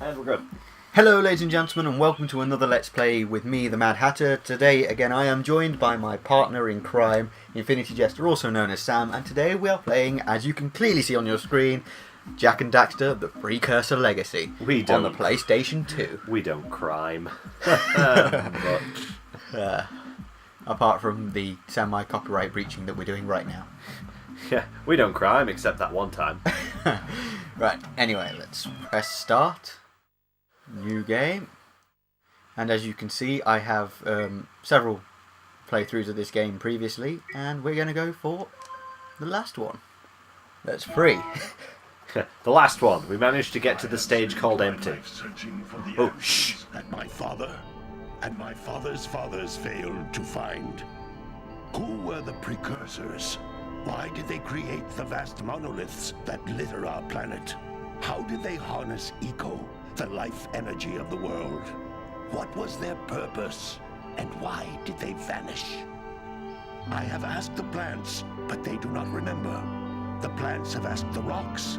And we're good. Hello ladies and gentlemen, and welcome to another Let's Play with me, the Mad Hatter. Today again I am joined by my partner in crime, Infinity Jester, also known as Sam, and today we are playing, as you can clearly see on your screen, Jak and Daxter, the Precursor Legacy, on the PlayStation 2. We don't crime. Apart from the semi-copyright breaching that we're doing right now. Yeah, we don't crime, except that one time. Right, anyway, let's press start. New game. And as you can see, I have several playthroughs of this game previously, and we're going to go for the last one. That's free. The last one. We managed to get to the stage called Empty. Oh, shh! That my father and my father's fathers failed to find. Who were the precursors? Why did they create the vast monoliths that litter our planet? How did they harness eco, the life energy of the world? What was their purpose? And why did they vanish? I have asked the plants, but they do not remember. The plants have asked the rocks,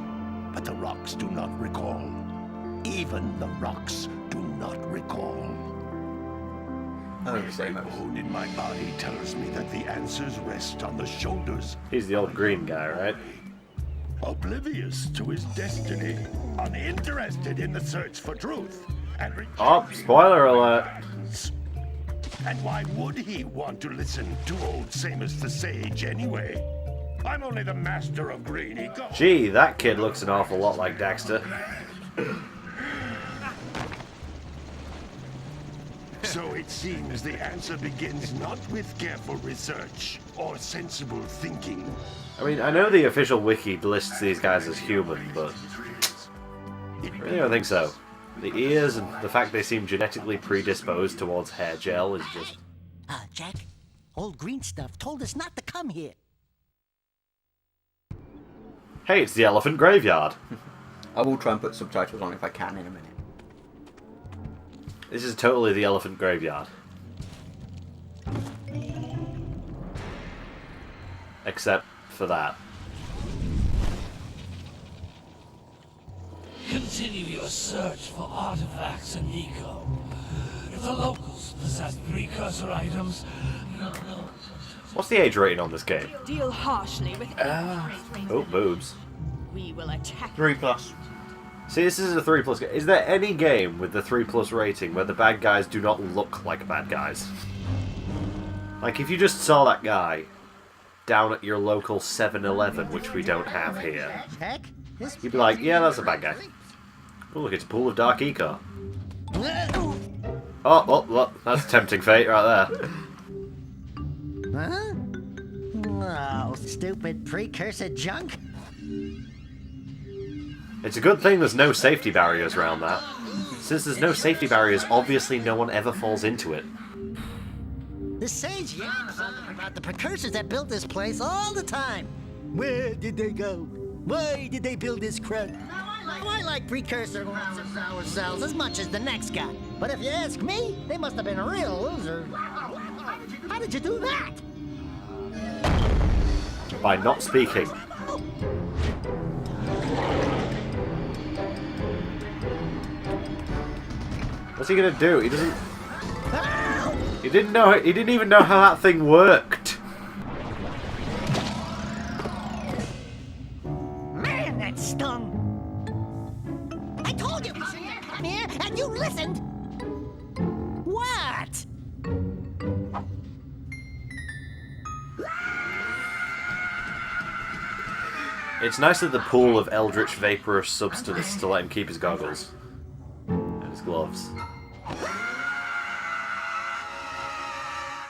but the rocks do not recall. Even the rocks do not recall. Every bone in my body tells me that the answers rest on the shoulders. He's the old green guy, right? Oblivious to his destiny, uninterested in the search for truth, and oh, spoiler alert! And why would he want to listen to old Samus the Sage anyway? I'm only the master of green eco. Gee, that kid looks an awful lot like Daxter. So it seems the answer begins not with careful research or sensible thinking. I mean, I know the official wiki lists these guys as human, but I really don't think so. The ears and the fact they seem genetically predisposed towards hair gel is just... Jak, old green stuff told us not to come here. Hey, it's the elephant graveyard. I will try and put subtitles on if I can in a minute. This is totally the elephant graveyard. Except for that. Continue your search for artifacts and eco. If the locals possess precursor items, What's the age rating on this game? Deal harshly with Oh, boobs. We will attack 3+. See, this is a 3+ game. Is there any game with the 3+ rating where the bad guys do not look like bad guys? Like, if you just saw that guy down at your local 7-Eleven, which we don't have here, you'd be like, yeah, that's a bad guy. Oh, look, it's a pool of dark eco. Oh, look, that's tempting fate right there. Huh? Oh, stupid precursor junk. It's a good thing there's no safety barriers around that. Since there's no safety barriers, obviously no one ever falls into it. The sage yaps about the precursors that built this place all the time. Where did they go? Why did they build this crud? I like precursor sour cells as much as the next guy. But if you ask me, they must have been real losers. How did you do that? By not speaking. What's he gonna do? He doesn't... He didn't know it. He didn't even know how that thing worked. Man, that stung. I told you we shouldn't come here, and you listened. What? It's nice that the pool of eldritch vaporous substance to let him keep his goggles. And his gloves.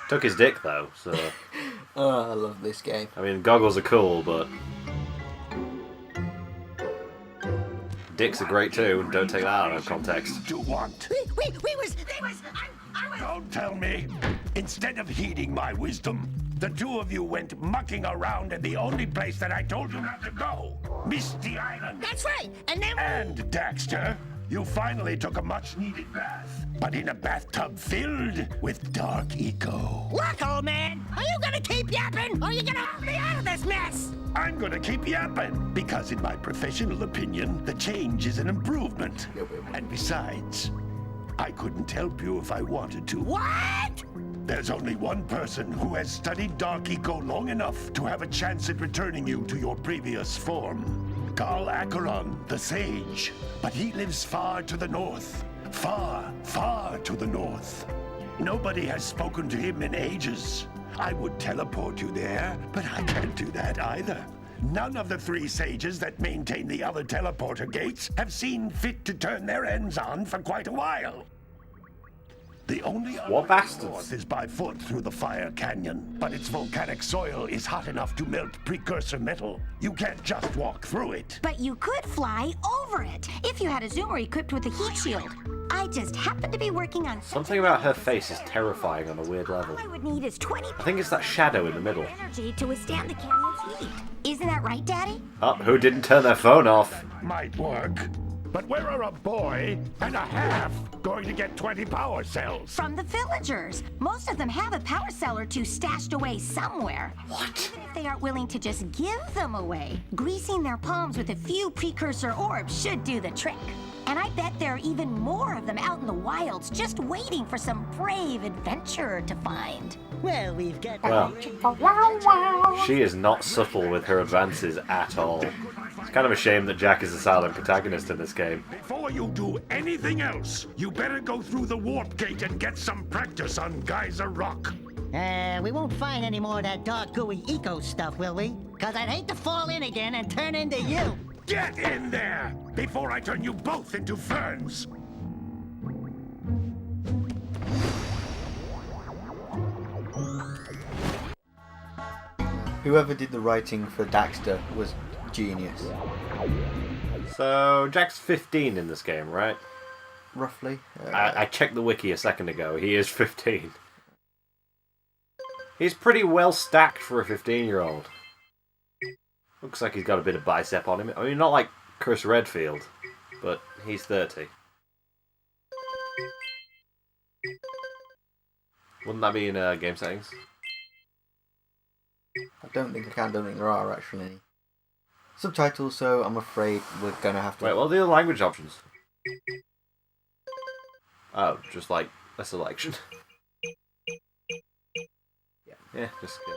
Took his dick though, so... Oh, I love this game. I mean, goggles are cool, but... Dicks are great too, don't take that out of context. To want. Don't tell me. Instead of heeding my wisdom, the two of you went mucking around in the only place that I told you not to go. Misty Island. That's right, and then... And, Daxter, you finally took a much-needed bath. but in a bathtub filled with dark eco. Look, old man, are you gonna keep yapping, or are you gonna help me out of this mess? I'm gonna keep yapping, because in my professional opinion, the change is an improvement. And besides, I couldn't help you if I wanted to. What? There's only one person who has studied Dark Eco long enough to have a chance at returning you to your previous form. Carl Acheron, the Sage. But he lives far to the north. Far, far to the north. Nobody has spoken to him in ages. I would teleport you there, but I can't do that either. None of the 3 sages that maintain the other teleporter gates have seen fit to turn their ends on for quite a while. The only What bastards? north is by foot through the Fire Canyon, but its volcanic soil is hot enough to melt precursor metal. You can't just walk through it. But you could fly over it if you had a zoomer equipped with a heat shield. I just happened to be working on Something about her face is terrifying on a weird level. All I would need is 20 I think it's that shadow in the middle. energy to withstand the canyon's heat. Isn't that right, Daddy? Oh, who didn't turn their phone off? Might work. But where are a boy and a half going to get 20 power cells? From the villagers. Most of them have a power cell or two stashed away somewhere. What? Even if they aren't willing to just give them away, greasing their palms with a few precursor orbs should do the trick. And I bet there are even more of them out in the wilds, just waiting for some brave adventurer to find. Well, we've got... Well, she is not subtle with her advances at all. It's kind of a shame that Jack is the silent protagonist in this game. Before you do anything else, you better go through the warp gate and get some practice on Geyser Rock. We won't find any more of that dark gooey eco stuff, will we? Cause I'd hate to fall in again and turn into you. Get in there before I turn you both into ferns. Whoever did the writing for Daxter was genius. So, Jack's 15 in this game, right? Roughly. I checked the wiki a second ago. He is 15. He's pretty well stacked for a 15-year-old. Looks like he's got a bit of bicep on him. I mean, not like Chris Redfield, but he's 30. Wouldn't that be in game settings? I don't think there are actually any subtitles, so I'm afraid we're gonna have to... Wait, what are the other language options? Oh, just like a selection. Yeah, just good.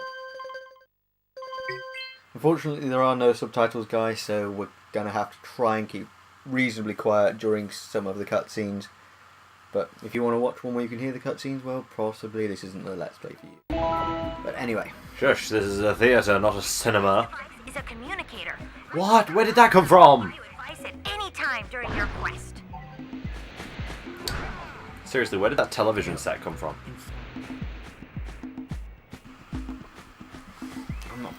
Unfortunately, there are no subtitles, guys, so we're gonna have to try and keep reasonably quiet during some of the cutscenes. But if you want to watch one where you can hear the cutscenes, well, possibly this isn't the Let's Play for you. But anyway. Shush, this is a theatre, not a cinema. Is a communicator. What? Where did that come from? You advice at any time during your quest. Seriously, where did that television set come from? I'm not...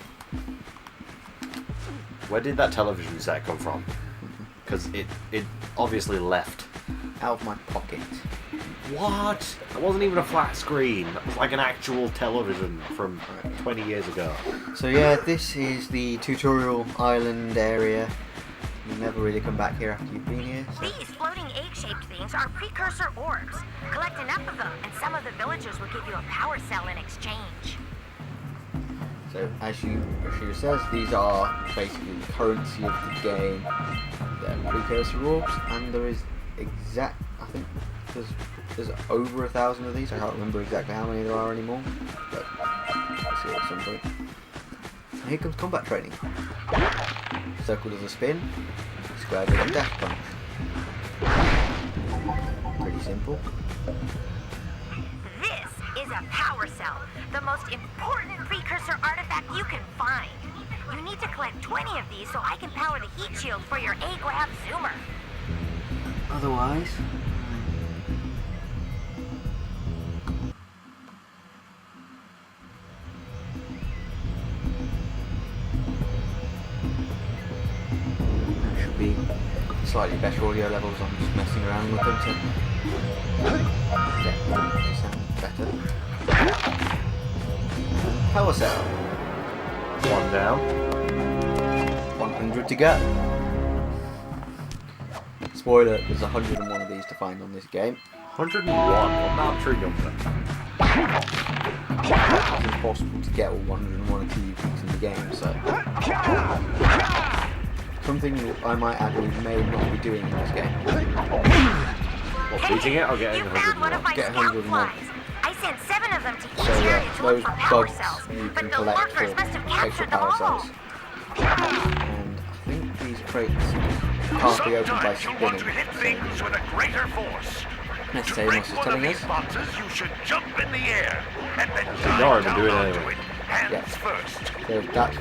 Where did that television set come from? Because it obviously left. out of my pocket. What? That wasn't even a flat screen. That was like an actual television from 20 years ago. So yeah, this is the tutorial island area. You never really come back here after you've been here. So. These floating egg-shaped things are precursor orbs. Collect enough of them, and some of the villagers will give you a power cell in exchange. So as she says, these are basically the currency of the game. They're precursor orbs, and there is I think there's over 1,000 of these. I can't remember exactly how many there are anymore, but we'll see at some point. And here comes combat training. Circle does a spin, square does a dash punch. Pretty simple. This is a power cell, the most important precursor artifact you can find. You need to collect 20 of these so I can power the heat shield for your A-Grab zoomer. Otherwise... there should be slightly better audio levels. I'm just messing around with them to get them to sound better. Power cell. One down. 100 to go. Spoiler, there's 101 of these to find on this game. 101. What an arbitrary number. It's impossible to get all 101 achievements in the game, so... Something I might add we may not be doing in this game. What, beating it or getting You found one of 101? my Get scout 101. flies. I sent 7 of them to each So area yeah, to look those for power bugs cells, you but can the collect workers for must have extra captured them power all. cells. And I think these crates can't be opened by Sometimes you want to spinning. hit things with a greater force. Let's To say break Moss is one of telling these us. boxes, you should jump in the air and then Ignore dive him and down do it onto anyway. it, hands Yeah. first. So that's,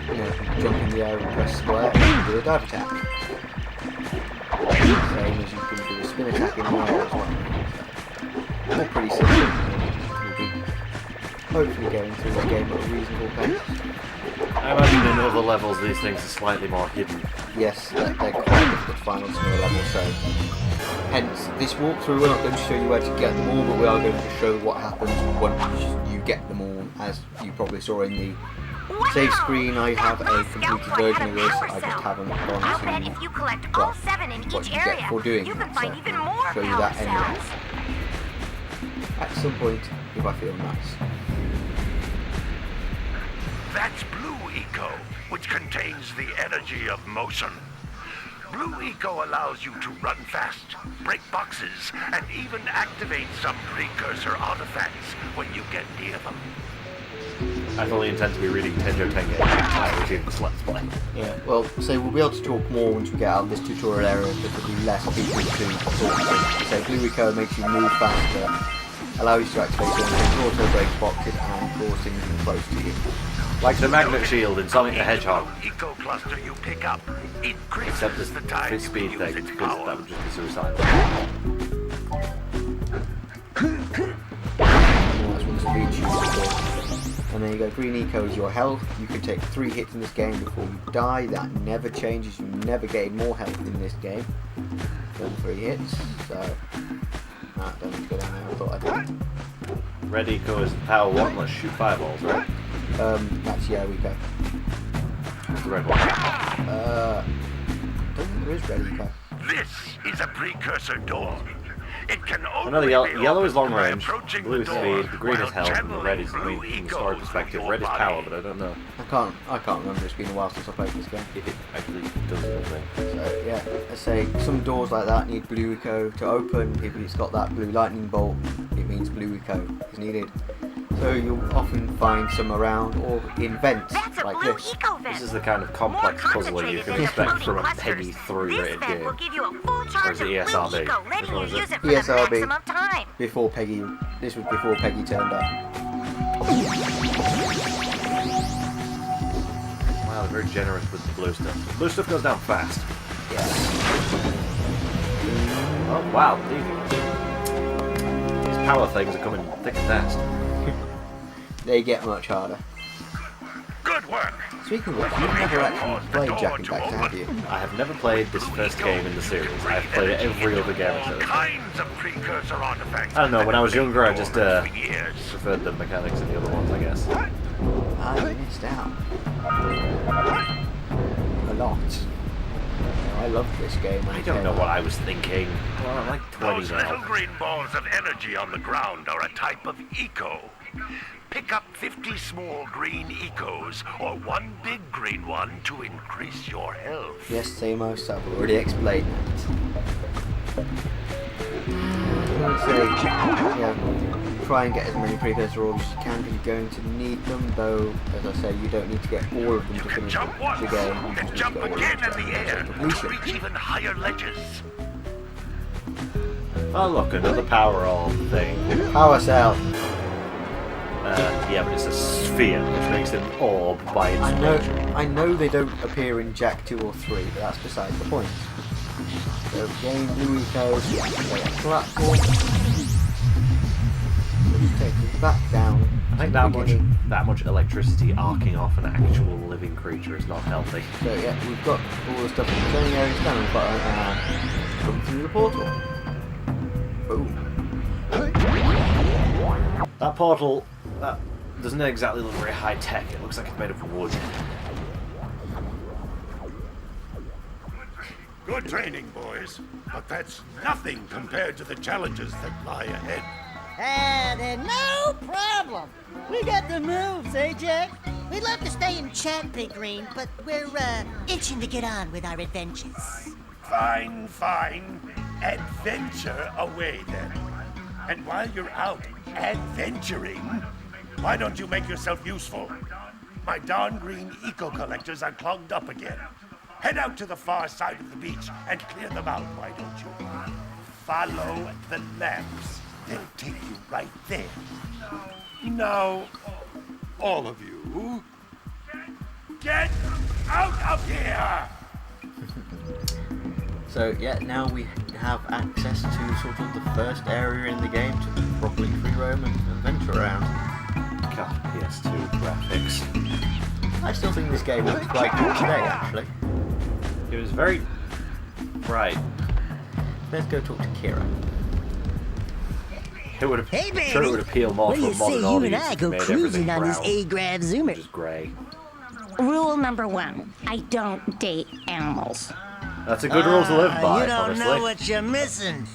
jump in the air and press square and do a dive attack. Same as you can do a spin attack in the air as well. All pretty simple. And we'll be hopefully going through this game at a reasonable pace. I imagine in other levels these things are slightly more hidden. Yes, they're quite difficult to find on some of the levels, so hence this walkthrough we're not going to show you where to get them all, but we are going to show what happens once you get them all, as you probably saw in the save screen. I have a completed version of this, I just haven't gone I'll bet to if you collect all well, 7 in what each you get area, for doing you can that, find so even more show you power that anyway. cells. At some point, if I feel nice. That's Blue Eco, which contains the energy of motion. Blue Eco allows you to run fast, break boxes, and even activate some precursor artifacts when you get near them. I fully intend to be reading Tenjo Tenge I received this Let's Play. Yeah, well, so we'll be able to talk more once we get out of this tutorial area, because there'll be less people to talk to. So Blue Eco makes you move faster, allows you to activate certain auto break boxes, and draws things close to you. Like the magnet shield in Sonic the Hedgehog. Each Eco cluster you pick up increases Except this the time you speed can thing, use its because power. that would just be suicidal. And that's what the speed shield is for. And there you go, Green Eco is your health. You can take 3 hits in this game before you die. That never changes. You never gain more health in this game than 3 hits. So, don't need to go down there. I thought I did. Red Eco is power 1, let's shoot fireballs, right? That's yeah, Eco. What's the red one? Don't think there is Red Eco. This is a precursor door. It can only Another be yellow is long opened by range, approaching blue is the door speed, the green is while health, and the red is, channeling from the Blue story Eco perspective, through red is your power, body. but I don't know I can't remember. It's been a while since I played this game. if it actually does anything. So yeah, let's say some doors like that need Blue Eco to open. If it's got that blue lightning bolt, it means Blue Eco is needed. So you'll often find some around or in vents That's a like blue this. eco vent. This is the kind of complex More puzzler you concentrated can than the expect floating from a clusters. Peggy 3 This rated vent game. will give you a full charge is it of ESRB? blue eco, Which letting one you is it? use it for the ESRB. maximum time. Before Peggy, this was before Peggy turned up. Wow, they're very generous with the blue stuff. The blue stuff goes down fast. Yeah. Oh wow, these power things are coming thick and fast. They get much harder. Good work. Speaking of which, you've never actually played Jak and Daxter, have you? I have never played this first game in the series. I've played every other game All in the series. kinds of precursor artifacts. I don't know, when I was younger I just For years. preferred the mechanics of the other ones, I guess. I missed out. A lot. I loved this game. when I it don't came know out. what I was thinking. Well, I'm like 20 Those little now. green balls of energy on the ground are a type of eco. Pick up 50 small green ecos or 1 big green one to increase your health. Yes, Samos, I've already explained that. I would say, try and get as many precursor orbs as you can, because you're going to need them, though, as I say, you don't need to get all of them You to can finish jump once the game. You and just need to jump get all of again them in the air to to completion. reach even higher ledges. Oh look, another power orb thing. Power cell! Yeah, but it's a sphere, which makes it an orb by its nature. I know they don't appear in Jak 2 or 3, but that's beside the point. So, game Blue Eco, play a platform. Let's take it back down. I think to the beginning. that much electricity arcing off an actual living creature is not healthy. So yeah, we've got all the stuff in the training area, stand on the button, and come through the portal. Boom. That portal doesn't exactly look very high tech. It looks like it's made of wood. Good training, boys. But that's nothing compared to the challenges that lie ahead. Then no problem. We got the moves, eh, Jack? We'd love to stay and chat, Big Green, but we're, itching to get on with our adventures. Fine, fine. Adventure away, then. And while you're out adventuring, why don't you make yourself useful? My darn green eco-collectors are clogged up again. Head out to the far side of the beach and clear them out, why don't you? Follow the lamps. They'll take you right there. Now, all of you, get out of here! So yeah, now we have access to sort of the first area in the game to properly free roam and venture around. God, PS2 graphics. I still think this game looks quite good today, actually. It was very... Right. Let's go talk to Kira. It would have, Hey, sure it baby. would appeal more What to do a you say modern you and audience I if go you made cruising everything on this brown, A-Grav Zoomer? which is grey. Rule number 1, I don't date animals. That's a good rule to live by, You don't honestly. know what you're missing.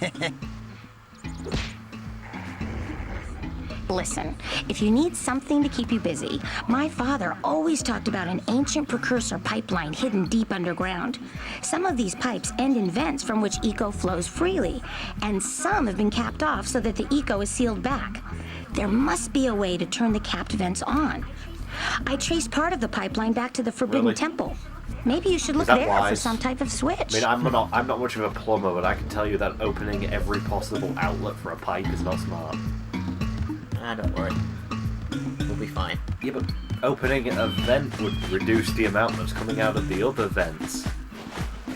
Listen, if you need something to keep you busy, my father always talked about an ancient precursor pipeline hidden deep underground. Some of these pipes end in vents from which eco flows freely, and some have been capped off so that the eco is sealed back. There must be a way to turn the capped vents on. I traced part of the pipeline back to the Forbidden Really? Temple. Maybe you should look that there for wise? some type of switch. I mean, I'm not much of a plumber, but I can tell you that opening every possible outlet for a pipe is not smart. Don't worry. We'll be fine. Yeah, but opening a vent would reduce the amount that's coming out of the other vents.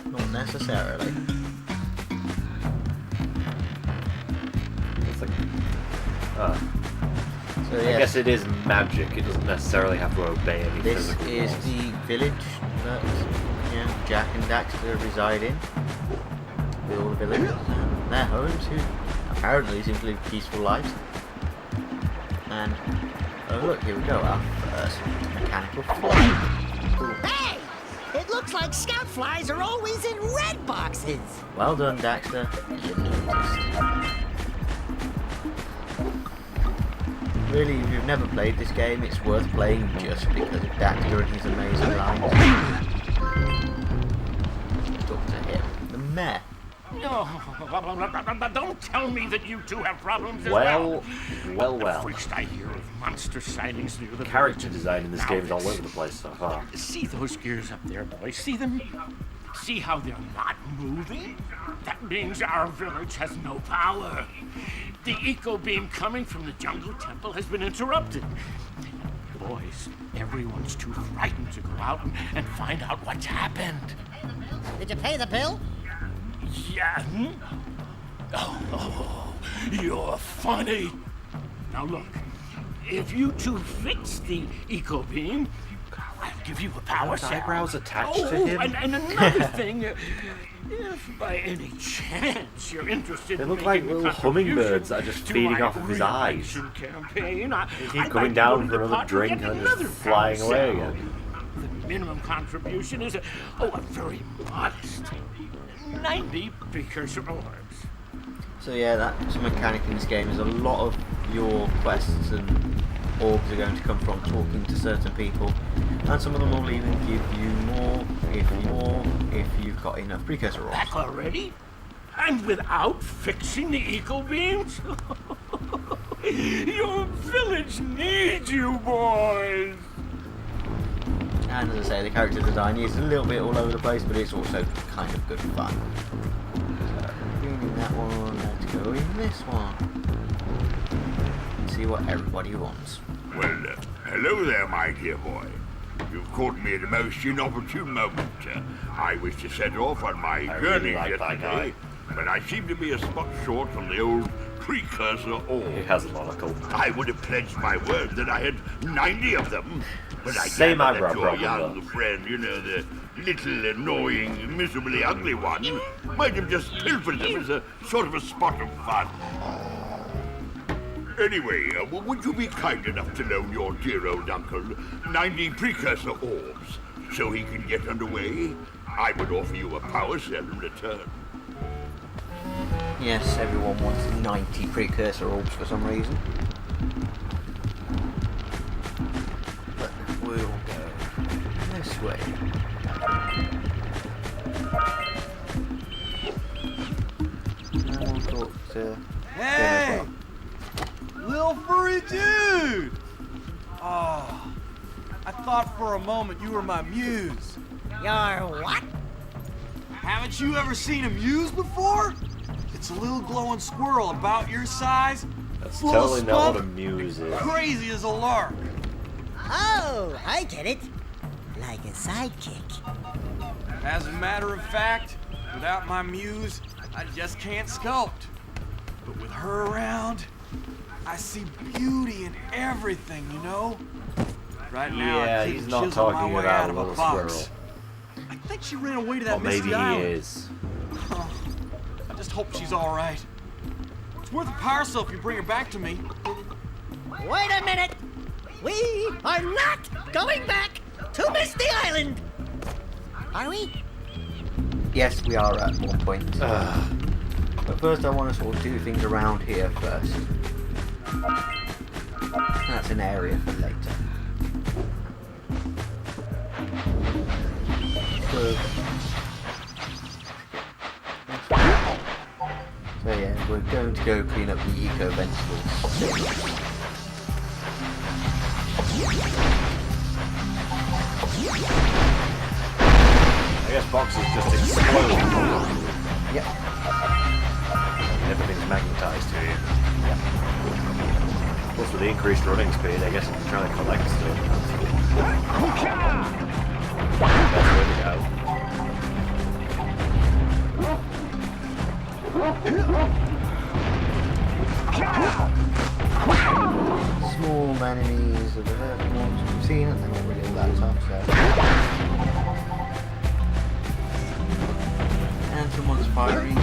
Not necessarily. It's like... So I yeah, guess it is magic. It doesn't necessarily have to obey any this physical is laws. the village that Jack and Daxter reside in. All the villagers and their homes, who apparently seem to live peaceful lives. And oh look, here we go, our first mechanical fly. Hey! It looks like scout flies are always in red boxes. Well done, Daxter. You noticed. Really, if you've never played this game, it's worth playing just because of Daxter and his amazing lines. Talk to him, the mayor. No, don't tell me that you two have problems as well. Well. First I hear of monster sightings near the Character village. design in this Now game is all this. over the place so far. See those gears up there, boys? See them? See how they're not moving? That means our village has no power. The eco beam coming from the jungle temple has been interrupted. Boys, everyone's too frightened to go out and find out what's happened. Did you pay the bill? Yeah. Oh, you're funny. Now look, if you two fix the eco beam, I'll give you a power cell. Eyebrows attached Oh, to him? and another thing, if by any chance you're interested They in look like making a little contribution hummingbirds that are just to feeding my off of his eyes. re-election campaign, They keep coming down for another drink and just flying away again. The minimum contribution is a very modest 90 precursor orbs. So yeah, that's a mechanic in this game. Is a lot of your quests and orbs are going to come from talking to certain people, and some of them will even give you more if you've got enough precursor orbs. Back already? And without fixing the eco beams? Your village needs you, boys! And as I say, the character design is a little bit all over the place, but it's also kind of good fun. So, green in that one, let's go in this one. See what everybody wants. Well, hello there, my dear boy. You've caught me at a most inopportune moment. I was to set off on my journey like that yesterday, but I seem to be a spot short on the old precursor orb. He has a monocle. I would have pledged my word that I had 90 of them, but I Same gather eyebrow that your problem, young friend, the little annoying, miserably ugly one, might have just pilfered them as a sort of a spot of fun. Anyway, would you be kind enough to loan your dear old uncle 90 precursor orbs so he can get underway, I would offer you a power cell in return. Yes, everyone wants 90 precursor orbs for some reason. But we'll go this way. And we'll talk to him as well. Little furry dude! Oh, I thought for a moment you were my muse. Your what? Haven't you ever seen a muse before? It's a little glowing squirrel about your size. That's full totally of not what a spunk, muse is. crazy as a lark. Oh, I get it. Like a sidekick. As a matter of fact, without my muse, I just can't sculpt. But with her around, I see beauty in everything, you know? Right now, Yeah, I couldn't he's not chisel my talking way about out a of a little box. squirrel. I think she ran away to that Or maybe misty he island. is. I just hope she's all right. It's worth a power cell if you bring her back to me. Wait a minute! We are not going back to Misty Island! Are we? Yes, we are at one point. But first I want to sort of do things around here first. That's an area for later. So yeah, we're going to go clean up the eco vegetables. I guess boxes just explode. Yep. Everything's magnetized to you. Yep. Plus with the increased running speed, I guess I'm trying to collect stuff. Best way to go. Small enemies are the ones we've seen, and they're not really all that tough, so. And someone's firing.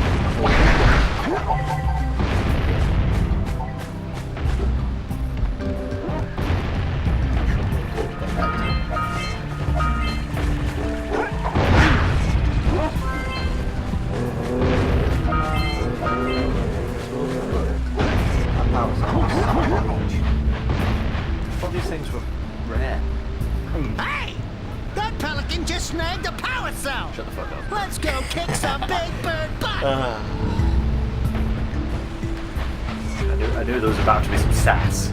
All these things were rare. Hey! That pelican just snagged a power cell! Shut the fuck up. Let's go kick some big bird butt! I knew there was about to be some sass.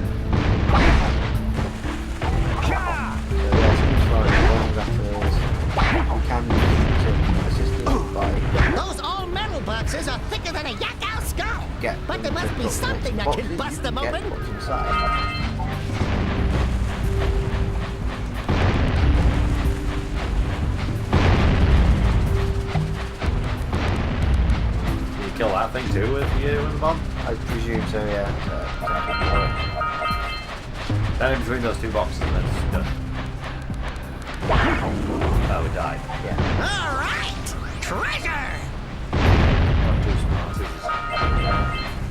Those all-metal boxes are thicker than a yak-owl skull! But there must be something that can bust them open! What's inside. Did you kill that thing too with you and the bomb? I presume so, yeah. Then in between those two boxes and then it's done. Oh, it died. Yeah. Alright! Treasure! Not too smart.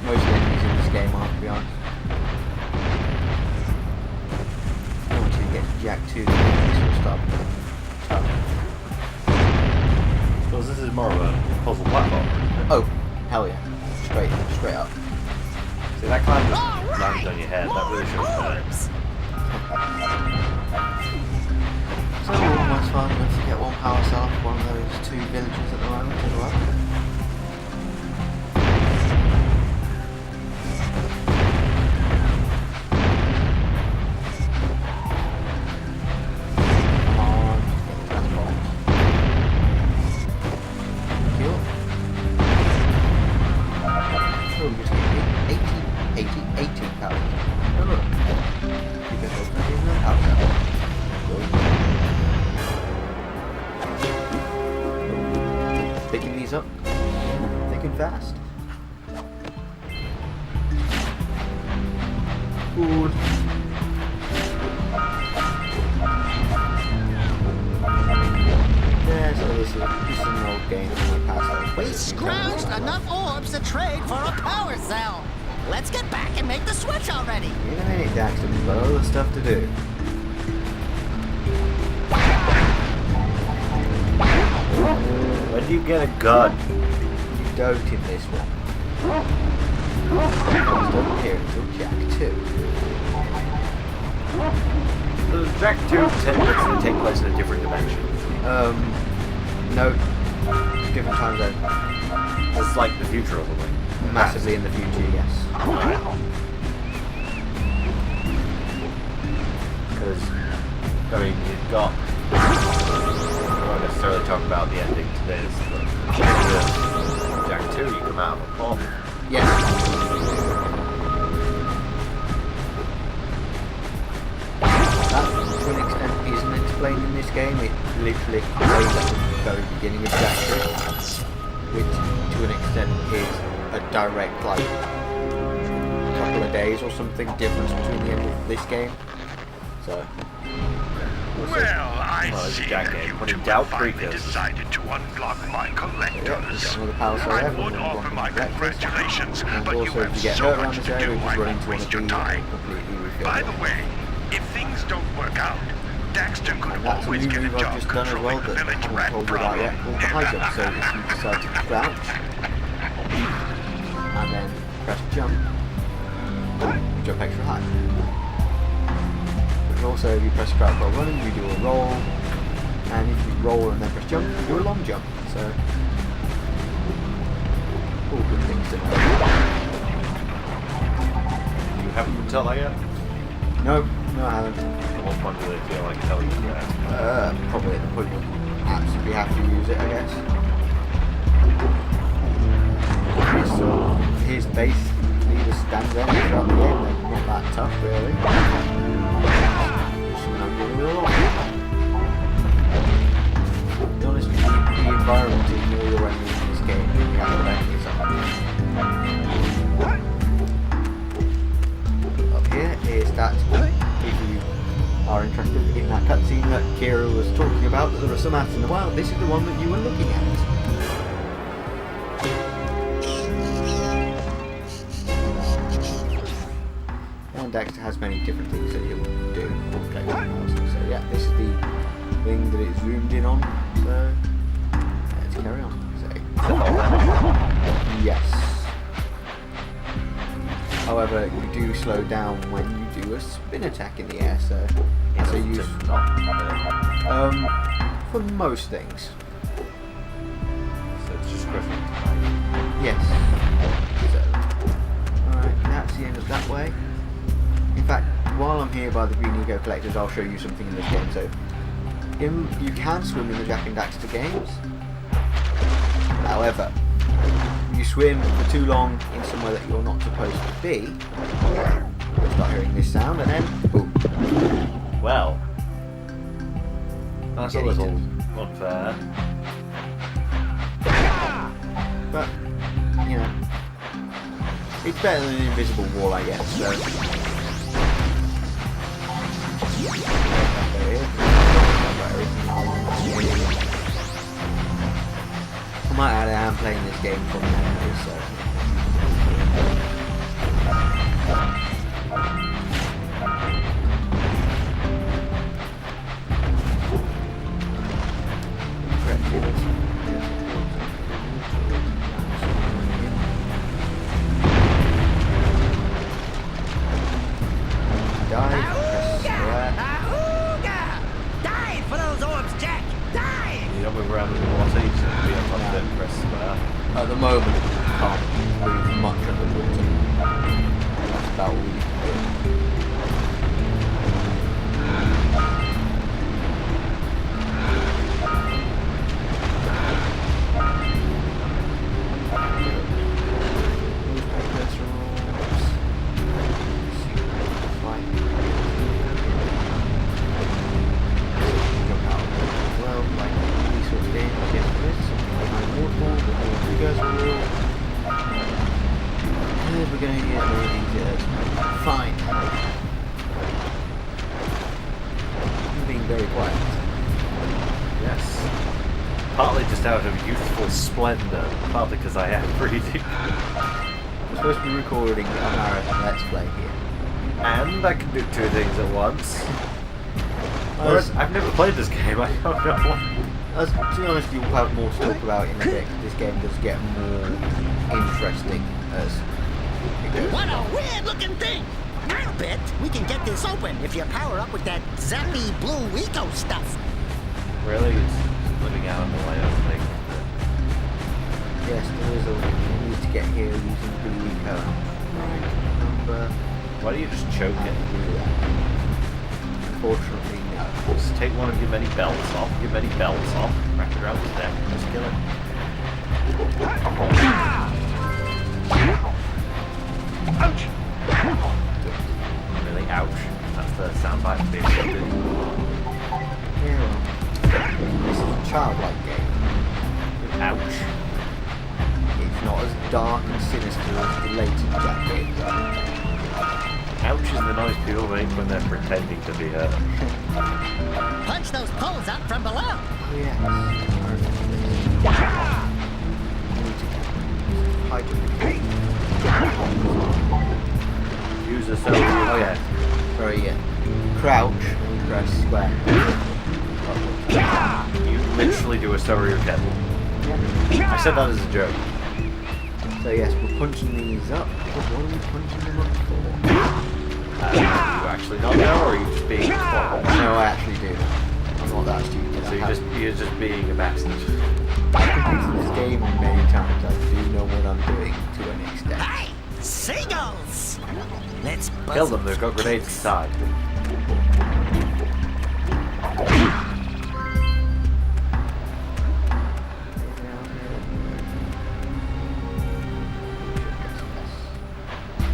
Most enemies in this game are, to be honest. Once you get Jack 2, this will stop. Because this is more of a puzzle platform, isn't it? Oh, hell yeah. Straight up. See, that climb just lands on your head. That really shouldn't hurt. So almost fun if you get one power cell off one of those two villages at the moment as well. Come on, just get the transport. Kill. Oh, we just get 18 power. Oh look. Because there's not even a power cell. Picking these up thick and fast. Food. Yeah, so this is an old game from my past. We scrounged enough orbs to trade for a power cell! Let's get back and make the switch already! In a minute, Daxter, we've got other stuff to do. do you get a gun? You don't in this one. Guns don't appear until Jack 2. Does Jack 2 technically take place in a different dimension? No. Different time zone. It's like the future or something. Massively in the future, yes. Because, I mean, you've got... I won't necessarily talk about the ending today, but Jack 2, you come out of a portal. Yes. That, to an extent, isn't explained in this game. It literally explains at the very beginning of Jack 2, which, to an extent, is a direct, like, couple of days or something difference between the end of this game. So... Well, I Well, it's see Jack that game. you When in two doubt, have finally precursors. decided to unblock my Yeah, collectors. just another power cell I there, would one offer my collectors. congratulations, And but you also, if have you get so hurt around much this to area, do, just I run won't into one of waste your these time. completely refill. By the way, if things don't work out, Daxter could And that's a always new get a move I've job just done as well controlling the that I village haven't rat told you about problem. yet, called the high jump. So if you decide to crouch and then press jump, you jump extra high. And also if you press crouch while running, you do a roll, and if you roll and then press jump, you do a long jump. So all good things to know. You haven't been told that yet? No, I haven't. At what point do they feel like telling you that? Probably at the point you absolutely have to use it, I guess. So his base leader stands there throughout the game. They're not that tough, really. Sometimes really long. To be honest, the environment is more your enemy in this game than the actual enemies are. Up here is that if you are interested in that cutscene that Kira was talking about, that there are some ants in the wild, this is the one that you were looking at. And Daxter has many different things that he'll do. So yeah, this is the thing that it's zoomed in on, so let's carry on. Yes. However, you do slow down when you do a spin attack in the air, so that's a use for most things. So it's just Griffin. Yes. So, alright, that's the end of that way. In fact, while I'm here by the Green Ego Collectors, I'll show you something in this game. So, you can swim in the Jack and Daxter games. However, you swim for too long in somewhere that you're not supposed to be, you'll start hearing this sound, and then boom. Well, that's a Get little eaten. unfair. But, you know, it's better than an invisible wall, I guess. So. I might add I am playing this game from memory, so. Die for those orbs, Jack! Die! You don't move around in the water, you just have to be up on it and press square. At the moment, you can't move much of the water. That's about all you can do. We're going to get one of these fine. You're being very quiet. Yes. Partly just out of youthful splendour, partly because I am breathing. I'm supposed to be recording a marathon Let's Play here. And I can do two things at once. Whereas I've never played this game, I don't know what. as to be honest, you'll have more to talk about in a bit. This game does get more interesting as it goes. What a weird-looking thing! I'll bet we can get this open if you power up with that zappy blue eco stuff. Really? It's living out in the way, I think. Yes, there is a link. You need to get here using blue eco. Right. Number. Why don't you just choke it? Do that. Unfortunately, no. Just take one of your many belts off, wrap it around his neck, and just kill it. Ouch! Really, ouch. That's the soundbite for being wounded. Yeah, well, this is a childlike game. Ouch. It's not as dark and sinister as the later Jack games are. Ouch is the noise people make when they're pretending to be hurt. Punch those poles out from below. Oh, yes. Hide Use a cell. Oh yeah. Sorry, yeah. Crouch and press square. You literally do a Sorry kettle. I said that as a joke. So yes, we're punching these up. But what are we punching them up for? Do you actually not know, or are you just being horrible? No, I actually do. I'm not that stupid. So you're just being a bastard. I've completed this game many times. I do know what I'm doing to an extent. Hey, seagulls! Let's buzz Kill them, they've got grenades inside.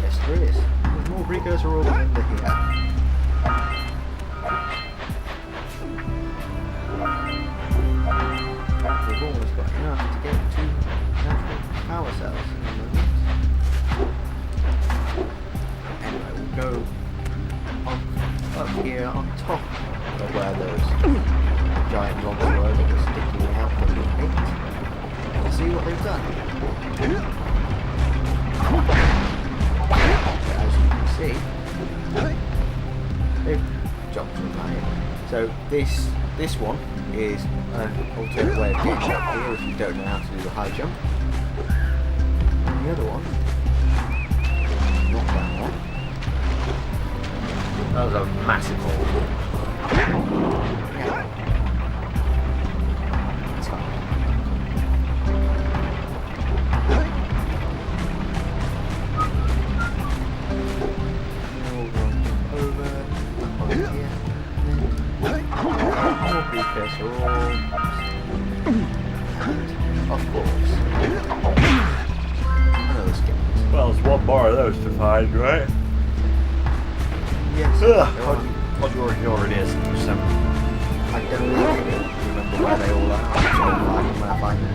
Yes, there is. There's more precursor ore than here. We've almost got enough to get to natural power cells in a moment. Anyway, we'll go up here on top of where those giant blobs were that were sticking out from the pit. And see what they've done. As you can see, they've jumped from high. So this one is an alternate way of getting up here if you don't know how to do the high jump. And the other one, not that one. That was a massive hole. Yeah. It's fine. Over, up on here. More precursor ore. And, of course, another skin. Well, there's one more of those to find, right? Yes. What you already is. I don't really remember where they all are. I'll find them when I find them.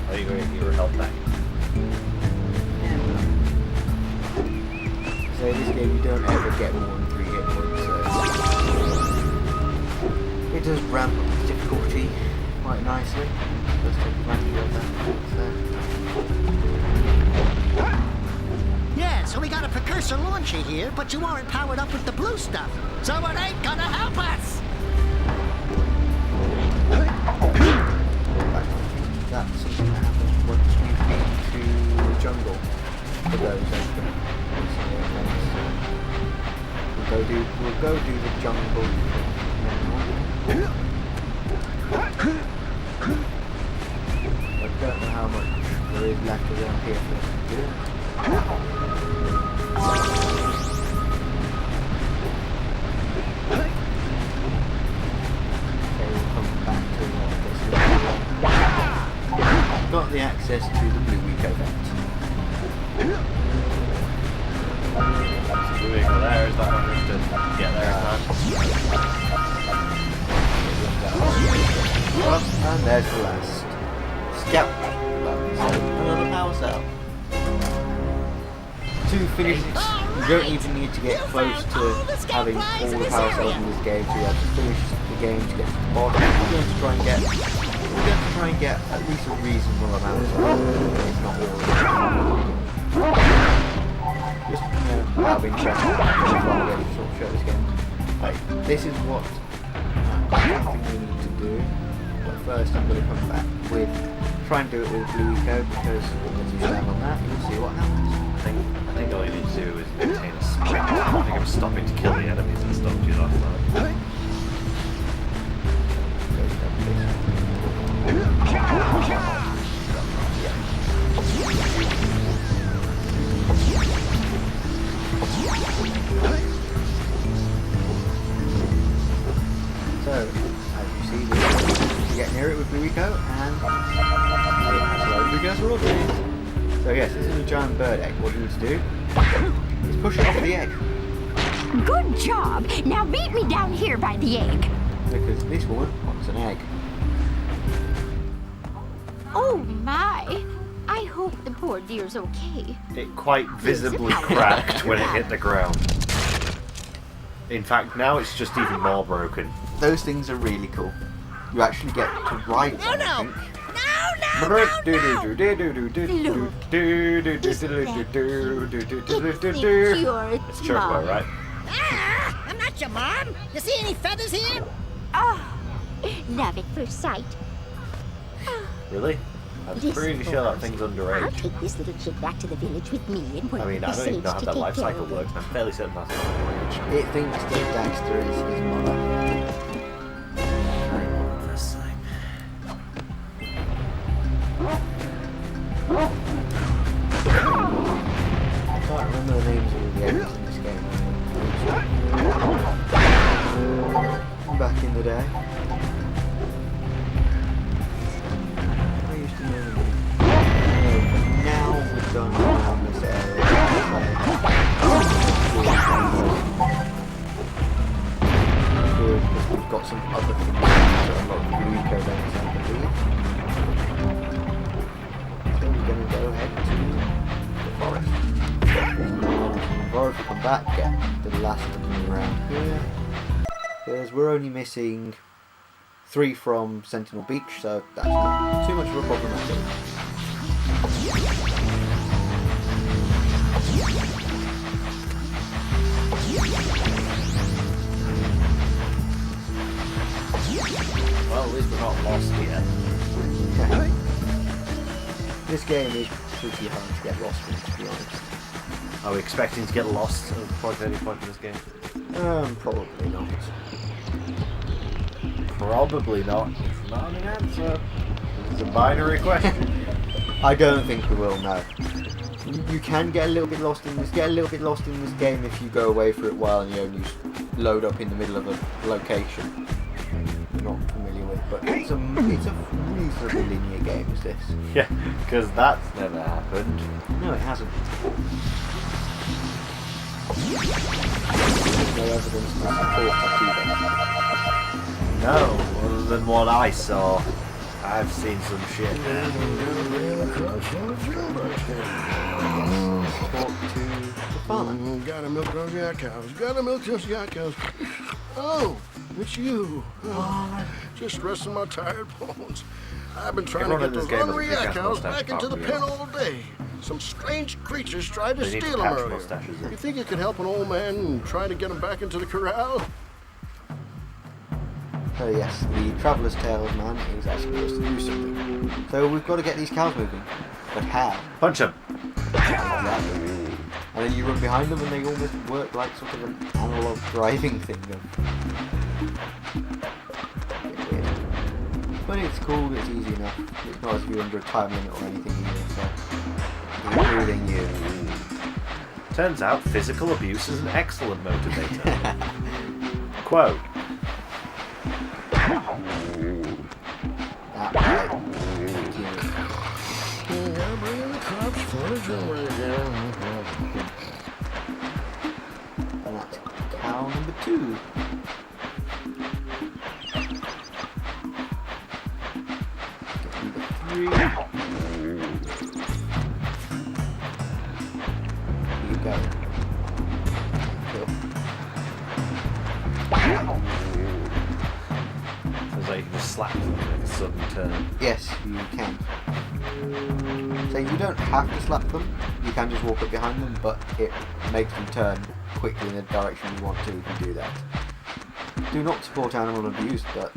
Are you going to get your health back? So this game you don't ever get more than 3 hit points, so it does ramp up the difficulty quite nicely. It does take advantage of that. Yeah, so we got a precursor launcher here, but you aren't powered up with the blue stuff. So it ain't gonna help us! That's something that happens once we've been to the jungle. For those open. We'll go do the jungle now. I don't know how much there is left around here for us to do. Okay, we'll come back to this. Got the access to the blue eco vent. Moving over there, is that one just to get there in time? And there's the last. Scout. Another power cell. To finish it, you don't even need to get close to having all the power cells in this game to be able to finish the game to get to the bottom. We're going to try and get at least a reasonable amount of them, if not all of them. Just, out of interest, I just want to sort of show this game. Like, this is what something we need to do. But first I'm going to come back with, try and do it with Blue Eco, because once you stand on that, you'll see what happens. I think all you need to do is maintain a sprint. I think I'm stopping to kill the enemies and stopped you last time. So, as you see, you get near it with Blue Eco, and it slowly goes rotating. So yes, this is a giant bird egg. What you need to do is push it off the egg. Good job. Now meet me down here by the egg. Because this woman wants an egg. Oh my. I hope the poor deer's okay. It quite visibly cracked when it hit the ground. In fact, now it's just even more broken. Those things are really cool. You actually get to ride them, I think. It's Churchwell, right? Ah, I'm not your mom. You see any feathers here? Oh, love at first sight. Really? I'm pretty sure that thing's I'll underage. take this little chick back to the village with me and I mean, I don't even know how that life cycle works. I'm fairly certain that's not underage. It thinks that Daxter is his mother. First time. I can't remember the names of all the enemies in this game. Back in the day. I used to know them. Now we've done around this area. Good, because we've got some other things to unlock the Blue Eco down, I believe. So we're going to go ahead to the forest. Or if we come back, get the last of them around here. Because we're only missing 3 from Sentinel Beach, so that's not too much of a problem at all. Well, at least we're not lost yet. This game is pretty hard to get lost in, to be honest. Are we expecting to get lost at any point in this game? Probably not. Probably not. It's not an answer. It's a binary question. I don't think we will, no. You can get a little bit lost in this. Get a little bit lost in this game if you go away for a while and you only load up in the middle of a location you're not familiar with. But it's a reasonably linear game, is this? Yeah, because that's never happened. No, it hasn't. There's no evidence to support that either. No, other than what I saw. I've seen some shit. Talk to the farmer. Gotta milk those yak cows. Gotta milk those yak cows. Oh, it's you. Oh, just resting my tired bones. I've been trying to get those hungry yak cows back into the pen all day. Some strange creatures tried to steal them earlier. You think you can help an old man try to get them back into the corral? So yes, the Traveller's Tales man is asking us to do something. So we've got to get these cows moving. But how? Punch him. Exactly. And then you run behind them and they almost work like sort of an analog driving thing. But it's cool, it's easy enough. It's not as if you're under a time limit or anything either, so including you. Turns out physical abuse is an excellent motivator. Quote. That right. Yeah, bringing the crops footage over again. And that's cow number 2. Get number 3. Here you go. Cool. Sounds like you can just slap them and make a sudden turn. Yes, you can. So you don't have to slap them, you can just walk up behind them, but it makes them turn quickly in the direction you want to if you do that. do not support animal abuse, but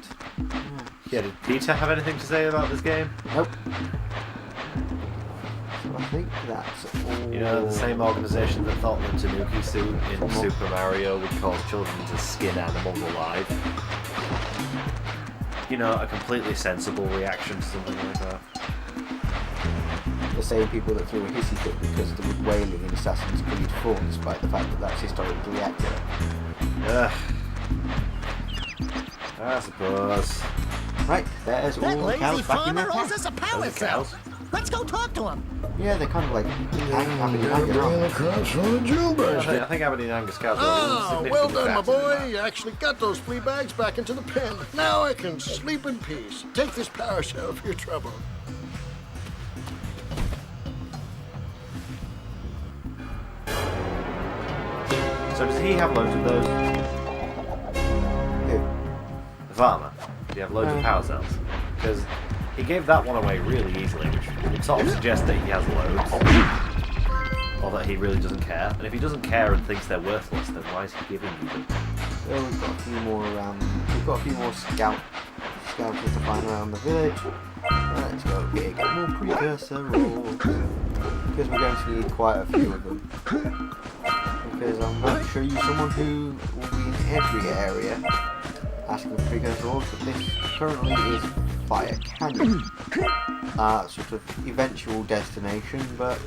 Yeah, did Peter have anything to say about this game? nope. So I think that's all. You know, the same organisation that thought the Tanuki suit in Super Mario would cause children to skin animals alive. You know, a completely sensible reaction to something like that. The same people that threw a hissy fit because there was whaling in Assassin's Creed 4, despite the fact that that's historically accurate. Ugh. I suppose. Right, there's all That the lazy cows back in farmer their owes pen. us a power Those are cell. cows. Let's go talk to him. Yeah, they're kind of like hanging Bring the cows from the June I think Aberdeen Angus cows are Oh, well significantly done, my fatter than boy. You actually got those flea bags back into the pen. Now I can sleep in peace. Take this power cell for your trouble. that. So does he have loads of those? Who? The farmer? Does he have loads of power cells? Because he gave that one away really easily, which would sort of suggest that he has loads. Or that he really doesn't care. And if he doesn't care and thinks they're worthless, then why is he giving you them? So we've got a few more around. We've got a few more scouters to find around the village. Let's go here, get more precursor rolls. Because we're going to need quite a few of them. Because I'm going to show you someone who will be in every area asking for precursor rolls, but this currently is Fire Canyon. Sort of eventual destination, but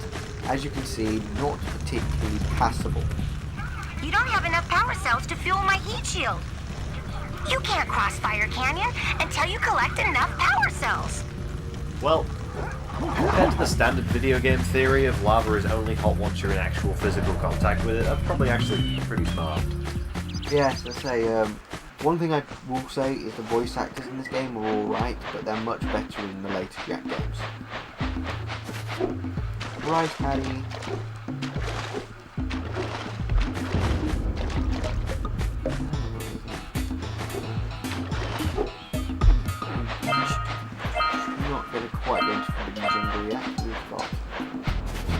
as you can see, not particularly passable. You don't have enough power cells to fuel my heat shield. You can't cross Fire Canyon until you collect enough power cells. Well, compared to the standard video game theory of lava is only hot once you're in actual physical contact with it, that's probably actually pretty smart. Yes, I say, one thing I will say is the voice actors in this game are alright, but they're much better in the later Jack games. Rice Paddy. Not going to quite go into the jungle yet. We've got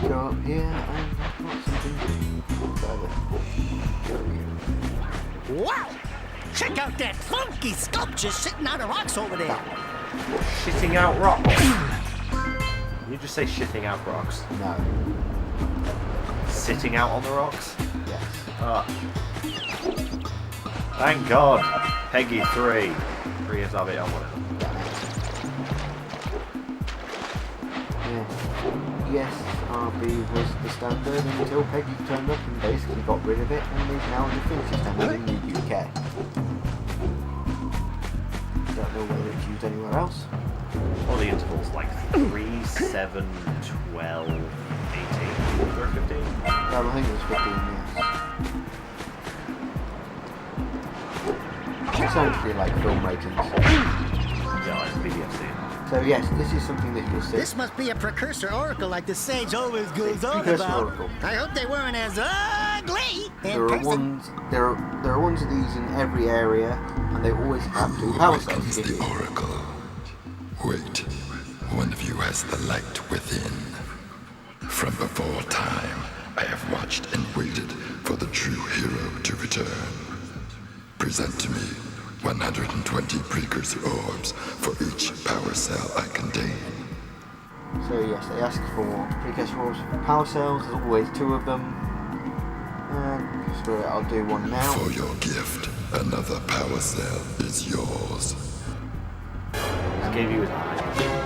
to go up here and I've got something further to show you. Wow! Check out that funky sculpture sitting out of rocks over there. Shitting out rocks? Can you just say shitting out rocks? No. Sitting out on the rocks? Yes. Ah. Thank God. Peggy 3. 3 is of it on one of them. Yes, RB was the standard until Peggy turned up and basically got rid of it and is now the Infinity standard in the UK. Don't know whether it's used anywhere else. All the intervals like 3, 7, 12, 18, or 15? I think it was 15, yes. Essentially like film ratings. Yeah, like BDFC. So yes, this is something that you'll see. This must be a precursor oracle like the sage always goes on Precursor about. oracle. I hope they weren't as ugly in There are person. there are ones of these in every area, and they always have 2 power cells. Comes the oracle. Wait, one of you has the light within. From before time, I have watched and waited for the true hero to return. Present to me 120 precursor orbs for each power cell I contain. So yes, they ask for precursor orbs for power cells. There's always 2 of them. And screw it, I'll do one now. For your gift, another power cell is yours. Just gave you his eye.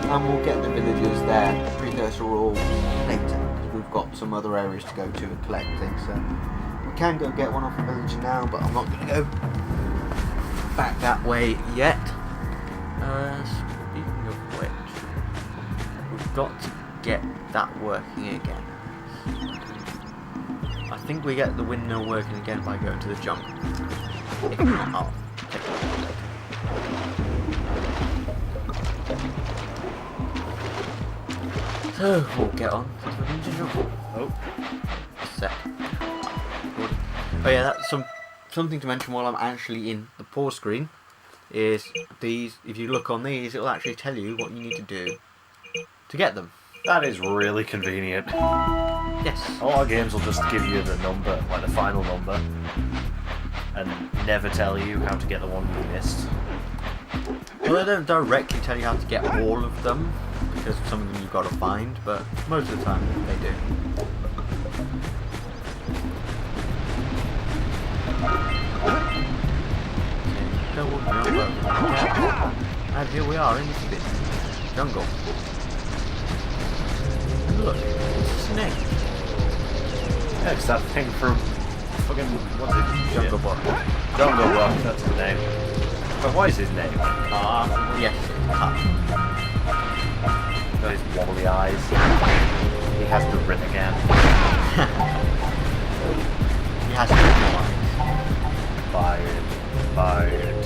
And we'll get the villagers their precursor orbs later, because we've got some other areas to go to and collect things. So we can go get one off the villager now, but I'm not going to go back that way yet. Speaking of which, we've got to get that working again. I think we get the windmill working again by going to the jungle. If not, I'll take a look later. So we'll get on to the ninja jungle. Oh, set. Oh yeah, that's something to mention while I'm actually in the pause screen. Is these? If you look on these, it'll actually tell you what you need to do to get them. That is really convenient. Yes. A lot of games will just give you the number, like the final number. and never tell you how to get the one you missed. Well, they don't directly tell you how to get all of them, because some of them you've got to find, but most of the time they do. And here we are in this bit jungle. And look, it's a snake. Yeah, it's that thing from fucking, what's it? Jungle Book. Jungle Book, that's the name. But what is his name? Yes, it's Cut. Got his wobbly eyes. He has the rip again. He has the eyes. Fired.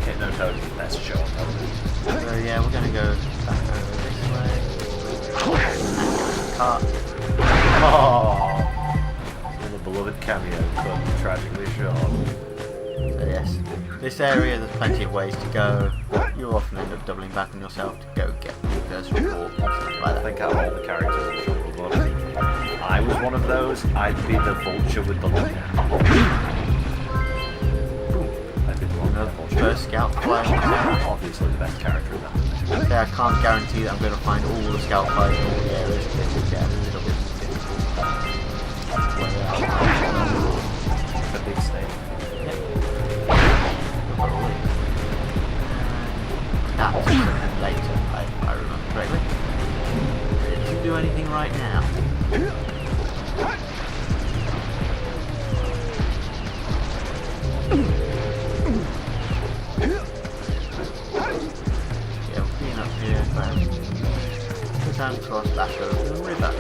Okay, no toad is the best show. So yeah, we're gonna go back over this way. Cut. Oh, the beloved cameo cut tragically short. So yes, this area there's plenty of ways to go. You'll often end up doubling back on yourself to go get first report and stuff like I that. think out of all the characters in Jungle Book, I was one of those. I'd be the vulture with the long hair. I'd be the long hair vulture. First scout flying. Obviously the best character in that. Okay, I can't guarantee that I'm going to find all the scout flies in all the areas because it get a little bit difficult. The big snake. That's later, I remember correctly. It doesn't do anything right now. Yeah, we've been up here first. The time cross back over the river.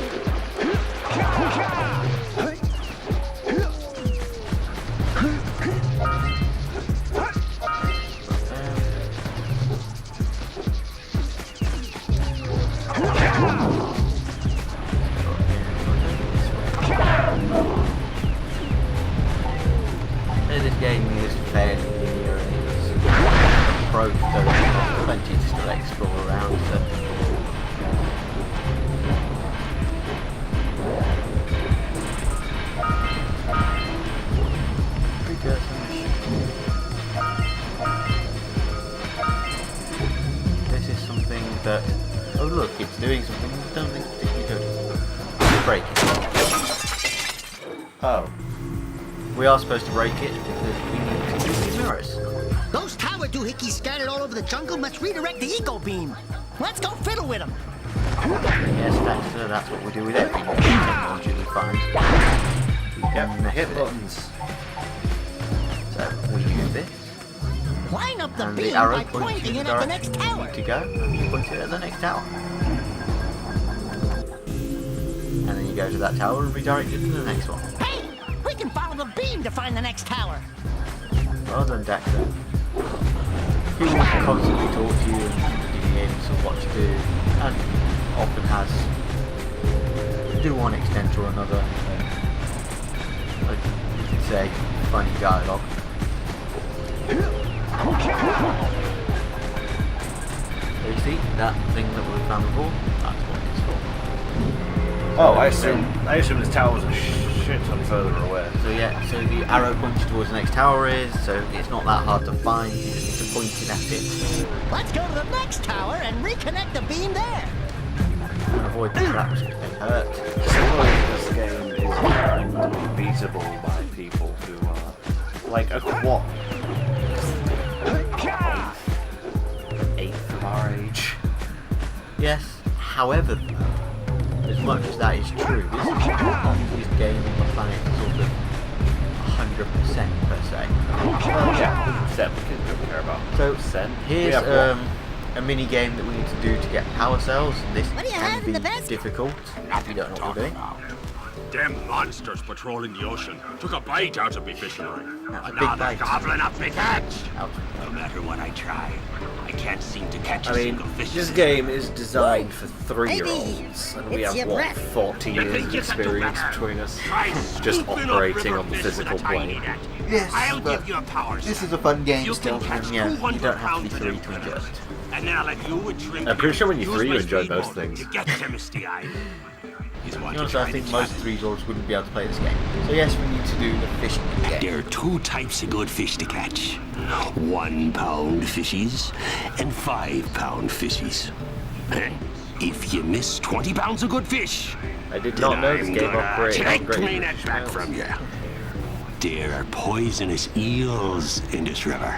This game is fairly linear in its approach, though there's plenty to still explore around. So. This is something that, oh look, it's doing something I don't think it's particularly good. Break it. Oh. We are supposed to break it because we need to use these mirrors. Those tower doohickeys scattered all over the jungle must redirect the eco beam. Let's go fiddle with them. Yes, that's what we do with every technology we find. Yep, hit buttons. So we use this. Line up the And beam the arrow by points pointing you it the at the direction next you tower. need to go, and you point it at the next tower. And then you go to that tower and redirect it to the next one. Hey, we can follow the beam to find the next tower. Well done, daxter. People constantly talk to you and give you hints of what to do, and often has to do one extent or another. Like you could say, funny dialogue. So you see, that thing that we found before, that's what it's for. Oh, I assume this tower's a shit ton further away. So yeah, so the arrow points towards the next tower is, so it's not that hard to find, you just need to point it at it. Let's go to the next tower and reconnect the beam there. And avoid the traps because they hurt. This game is unbeatable by people who are like a what? Eighth of our age. Yes, however, though, as much as that is true, this is not the easiest game on the planet sort of 100% per se. Well, yeah, 100% because we don't care about. So percent. here's a mini game that we need to do to get power cells. This can be difficult if you don't know what you're doing. Them monsters patrolling the ocean took a bite out of me fishery. That's a And big now they're bite. gobbling up big heads. Out. No matter what I try, I can't seem to catch a I mean, single fish. this game is designed for 3-year-olds, and we have, what, 40 years of experience between us? Just operating on the physical plane. Yes, I'll but give you a power this cell. is a fun game You still, can catch and yeah, you 200 don't have to be pounds of 3 them to enjoy first. it. And then I'll let you and Shrimp I'm pretty sure when you're use 3 you my enjoy speedboat most things. to get to Misty Island. To be honest, I think most 3-year-olds wouldn't be able to play this game. So yes, we need to do the fishing game. There are two types of good fish to catch. 1 pound fishies and 5 pound fishies. If you miss 20 pounds of good fish, I did not know this game operated. take me net back from you. There are poisonous eels in this river.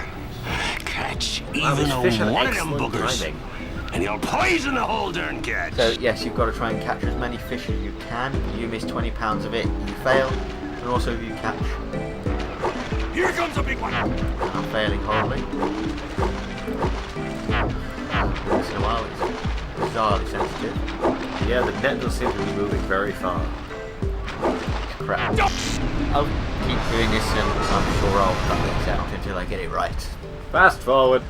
Catch even one of them boogers, and you'll poison the whole darn catch. So yes, you've got to try and catch as many fish as you can. You miss 20 pounds of it, you fail. And also if you catch... Here comes a big one! I'm failing horribly. Once in a while it's bizarrely sensitive. Yeah, the net does seem to be moving very far. Crap. I'll keep doing this and I'm sure I'll cut this out until I get it right. Fast forward.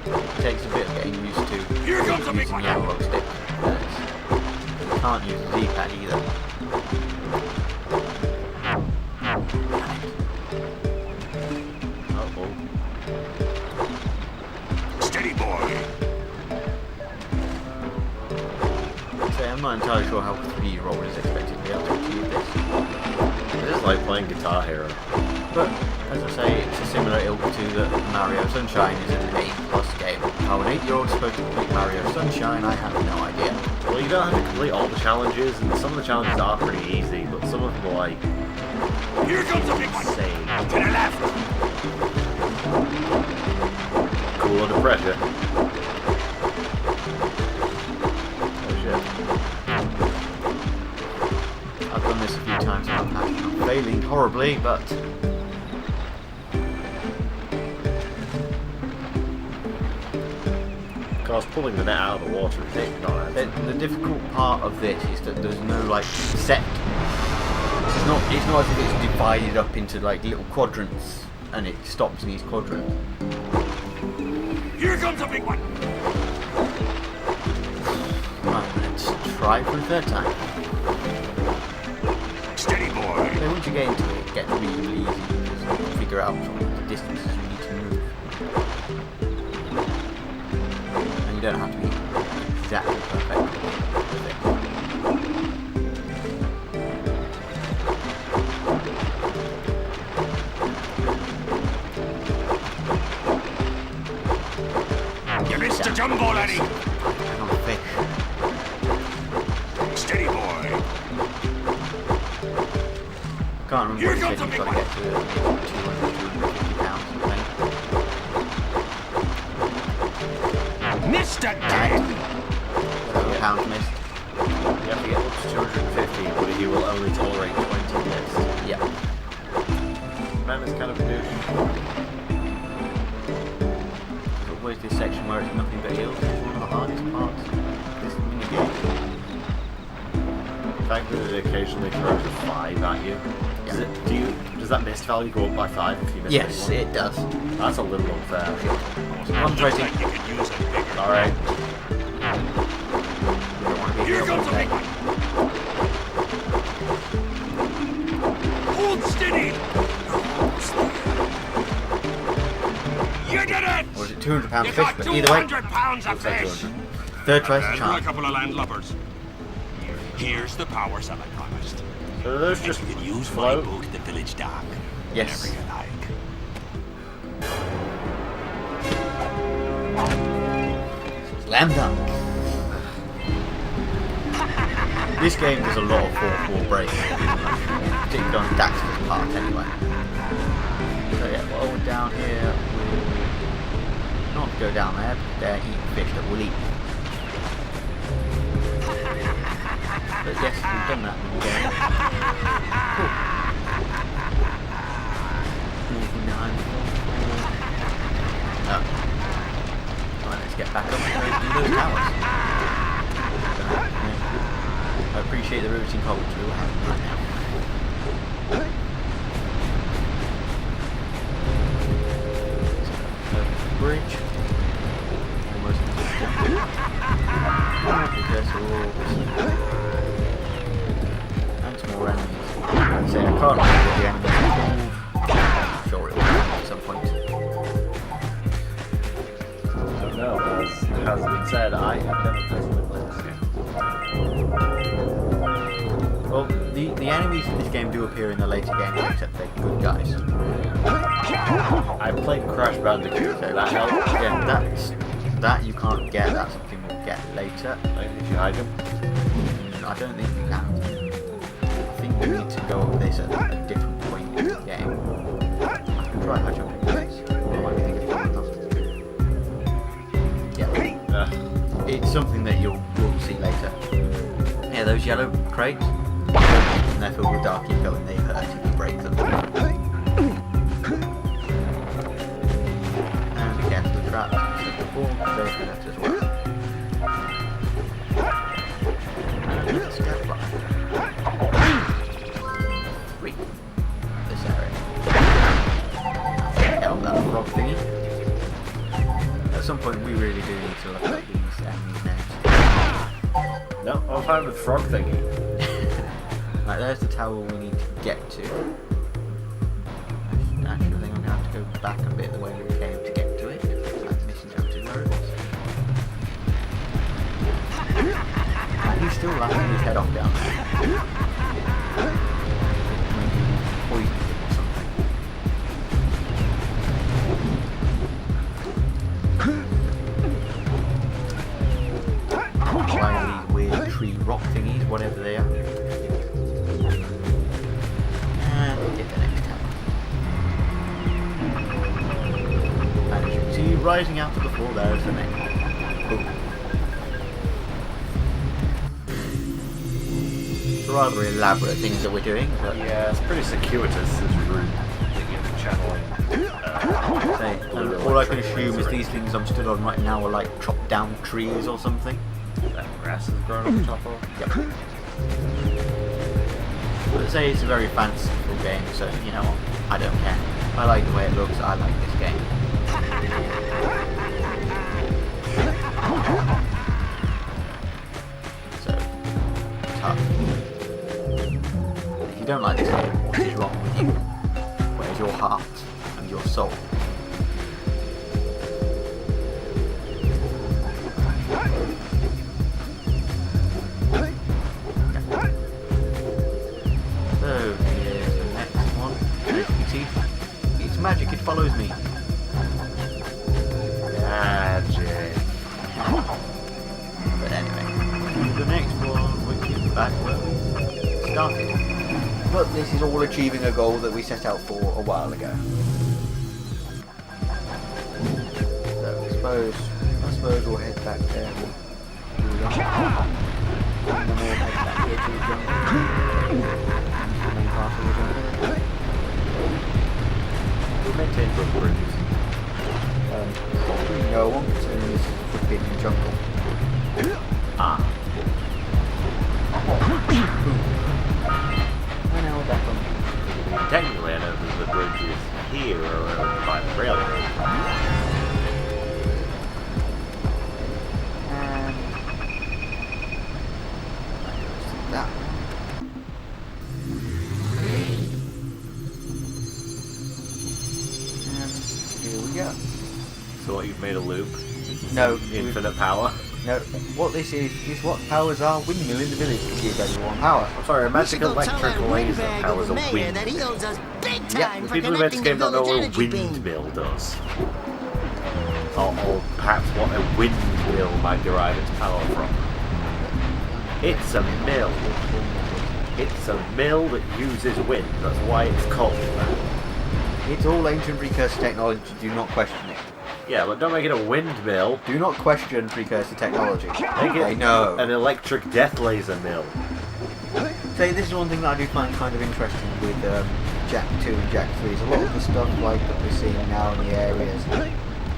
It takes a bit of getting used to Here comes a big using one. the analog stick. You can't use the D-pad either. Uh-oh. Steady, boy. So I'm not entirely sure how a 3-year-old is expected to be able to achieve this. It is like playing Guitar Hero. But, as I say, it's a similar ilk to the Mario Sunshine is an 8+ game. How an 8-year-old is supposed to complete Mario Sunshine, I have no idea. Well, you don't have to complete all the challenges, and some of the challenges are pretty easy, but some of them are like... Here comes a big one! insane. To the left! Cool under pressure. Oh shit. I've done this a few times in the past. I'm failing horribly, but... Of course, pulling the net out of the water is not The difficult part of this is that there's no, like, set... It's not as if it's divided up into, like, little quadrants, and it stops in each quadrant. Here comes a big one! Right, let's try for a third time. Steady, boy! So once you get into it, it gets really easy because you can figure out sort of the distances you need to move. And you don't have to be exactly perfect. You missed a jumbo, laddie! Hang on, fish. Steady, boy! Can't remember Here what comes you a said, big you've got to one. get to 250 pounds, I think. Missed again! Pounds missed. You have to get up to 250, but he will only tolerate 20 missed. Yeah. Man is kind of a douche. But where's this section where it's nothing but hills? It's one of the hardest parts of this minigame. The fact that it occasionally throws a 5 at you. Does that missed value go up by 5 if you miss Yes, anyone? it does. That's a little unfair. Concentrating. You could use a bigger... Alright. Here comes a big one! Hold steady! You did it! Or is it 200 pound You fish? got But either way, 200 pounds of fish! third try's the And a charm. couple of landlubbers. Here's the power cell I promised. So are those just You can use my float? boat at the village dock. Yes. Whenever you like. Slam dunk. This game does a lot of 4-4 break, particularly on Daxter's part anyway. So yeah, while we're down here, we'll not go down there, but they're eating fish that we'll eat. But yes, we've done that in the game. Cool. Moving behind the oh. Right, let's get back up and go do those towers. I appreciate the riveting culture we're having right now. Bridge. Almost and some more enemies. Like I say, I can't remember what the enemies are called. I'm sure it will happen at some point. I don't know, as has been said, I have never enemies in this game do appear in the later games, except they're good guys. I played Crash Bandicoot, so that helps. Yeah, that you can't get. That's something we'll get later. If you hide them. I don't think you can. I think we need to go over this at a different point in the game. I can try high jumping this. I might be thinking of something else. Yeah. It's something that you'll see later. Yeah, those yellow crates, and they're filled with dark eco and they hurt if you break them. And be careful of the traps, as I said before, they hurt as well. Sweet. This area. Help that frog thingy. At some point we really do need to look at these enemies names. No, I'm fine with frog thingy. Right, there's the tower we need to get to. Actually, I think I'm going to have to go back a bit the way we came to get to it. I've misinterpreted where it was. And he's still laughing his head off down there. Maybe poisoned him or something. Try these weird tree rock thingies, whatever they are. And we'll get the next tower. And as you can see, rising out of the floor there is the next one. Boom. It's rather elaborate things that we're doing. But Yeah, it's pretty circuitous, this route that you're channeling. and all I can assume is these things I'm stood on right now are like chopped down trees or something. That grass has grown on the top of. Yep. But say it's a very fanciful game, so you know what? I don't care. I like the way it looks, I like this game. So, tough. If you don't like this game, what is wrong with you? Where's your heart and your soul? So, here's the next one. As you can see, it's magic, it follows me. Magic. But anyway, the next one, which is back where we started. But this is all achieving a goal that we set out for a while ago. So I suppose we'll head back there. And then we'll head back here to the jungle. The main part of the jungle. We'll maintain both bridges. Probably no one, considering this is a forbidden jungle. Ah. I know that one. Technically, I know that the bridge is here or by the railroad. And that one. And here we go. So what, you've made a loop? No. Infinite power? No, what this is what powers our windmill in the village to give everyone power. I'm sorry, a magic electric laser powers a wind. that he owes us big time Yeah, for people who made this connecting game the don't know village what a energy beam. windmill does. Or perhaps what a windmill might derive its power from. It's a mill. It's a mill that uses wind. That's why it's called that. It's all ancient precursor technology, do not question it. Yeah, but don't make it a windmill. Do not question precursor technology. Make it I know. an electric death laser mill. Say, this is one thing that I do find kind of interesting with Jack 2 and Jack 3 is a lot of the stuff like that we're seeing now in the areas.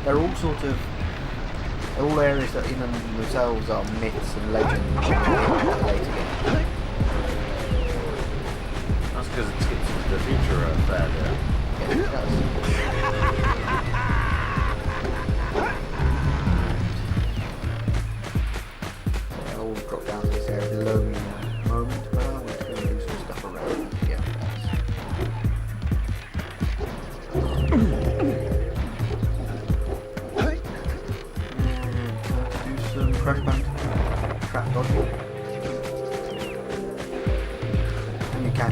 They're all sort of all areas that in themselves are myths and legends in the later game. That's because it's the future of that. Yeah, it does. I'll drop down to this area below me in a moment, but I'm just going to do some stuff around here. Do some crash bandicoot trap dodging. And you can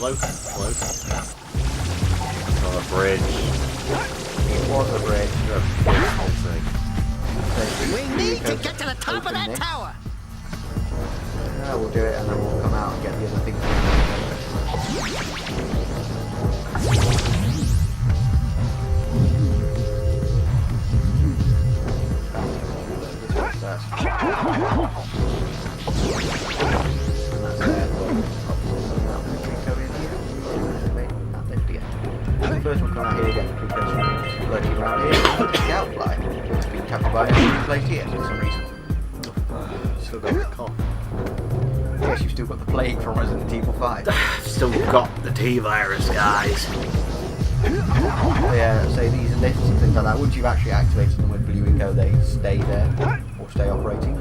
Close. On a bridge. It was a bridge. We need to get to the top of that tower. Yeah, we'll do it and then we'll come out and get the other things. First we'll come out here again because we're lurking around here. The scout fly. It's been captured by another place here for some reason. Still got the cough. Yes, you've still got the plague from Resident Evil 5. Still got the T-virus, guys. Yeah, so these lifts and things like that, once you've actually activated them with Blue Eco, they stay there or stay operating.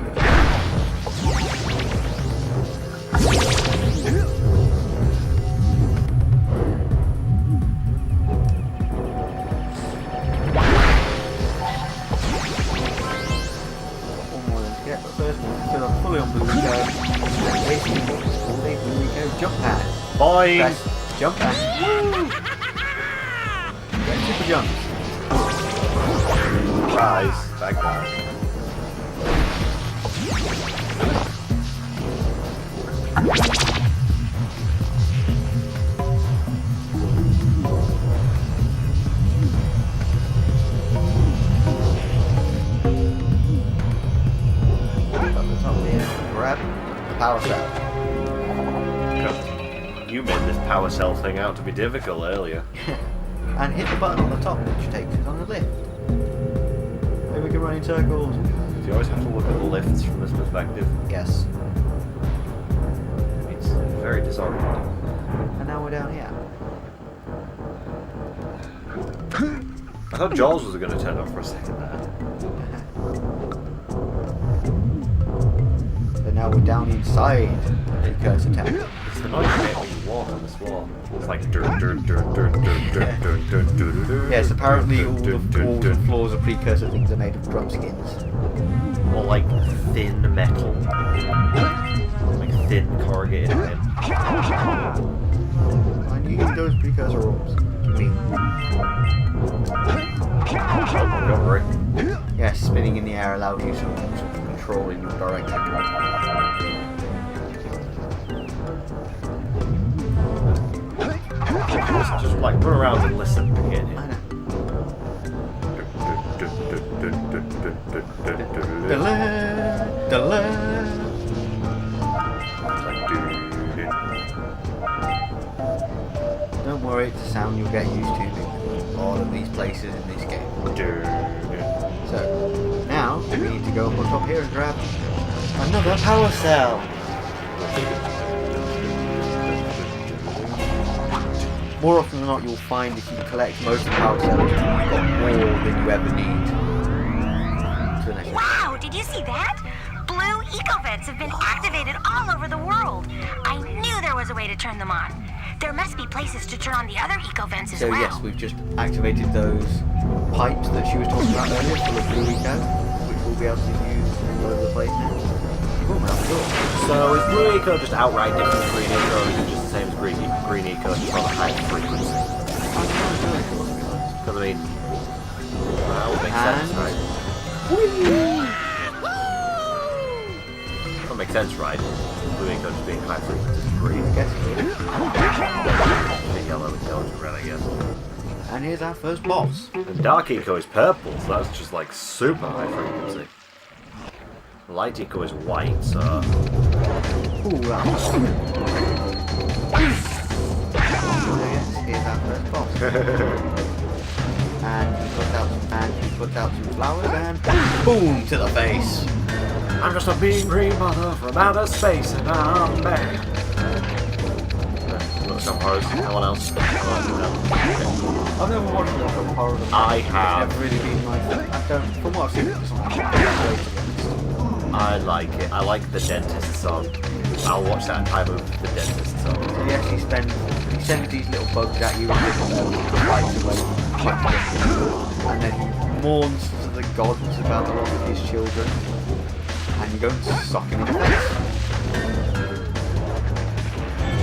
One more than to get, but first we'll fill up fully on Blue Eco. Basically, Blue Eco jump pad. Boing! Press jump pad. Get super jump. Rise, bad guys. Grab the power cell. You made this power cell thing out to be difficult earlier. And hit the button on the top, which takes us on the lift. Maybe we can run in circles. Do you always have to look at the lifts from this perspective? Yes. It's very disorienting. And now we're down here. I thought Jaws was going to turn off for a second there. But now we're down inside the cursor attack. It's the noise you make when you walk on this wall. It's like dirt, dirt, dirt, dirt, dirt, dirt, dirt, dirt, dirt, dirt. Yes, apparently all the walls and floors of precursor things are made of drum skins. Or like thin metal. Like thin corrugated iron. And you need those precursor orbs. Me. Recovery. Yes, spinning in the air allows you some sort of control in your direction. Just like run around and listen again. I know. Don't worry, it's a sound you'll get used to in all of these places in this game. So, now we need to go up on top here and grab another power cell. More often than not, you'll find if you collect most of the power cells, you've got more than you ever need. To the next one. Wow, did you see that? Blue eco-vents have been activated all over the world. I knew there was a way to turn them on. There must be places to turn on the other eco-vents as So well. yes, we've just activated those pipes that she was talking about earlier for the Blue Eco, which we'll be able to use all over the place now. Boom, out the door. So is Blue Eco just outright different from Green Eco, or is it just the same as Green Eco, just on a higher frequency? Because I mean, that would make sense, right? That would make sense, right? Blue Eco just being high frequency is green. I guess it is. The yellow and gold are red, I guess. And here's our first boss. And Dark Eco is purple, so that's just like super high frequency. Light Eco is white, so... Ooh, that's yes, here's our first boss. And he puts out some flowers and boom to the face. I'm just a mean green mother from outer space and I'm mad. Look, some horrors. No one else? No. I've never watched a lot of horror. I have. It's never really been my thing. I don't, from what I've seen, it's not I like it. I like the dentist song. I'll watch that type of the dentist song. So he actually he sends these little bugs at you and fights away, and then he mourns to the gods about the loss of his children, and you go and sock him in the face.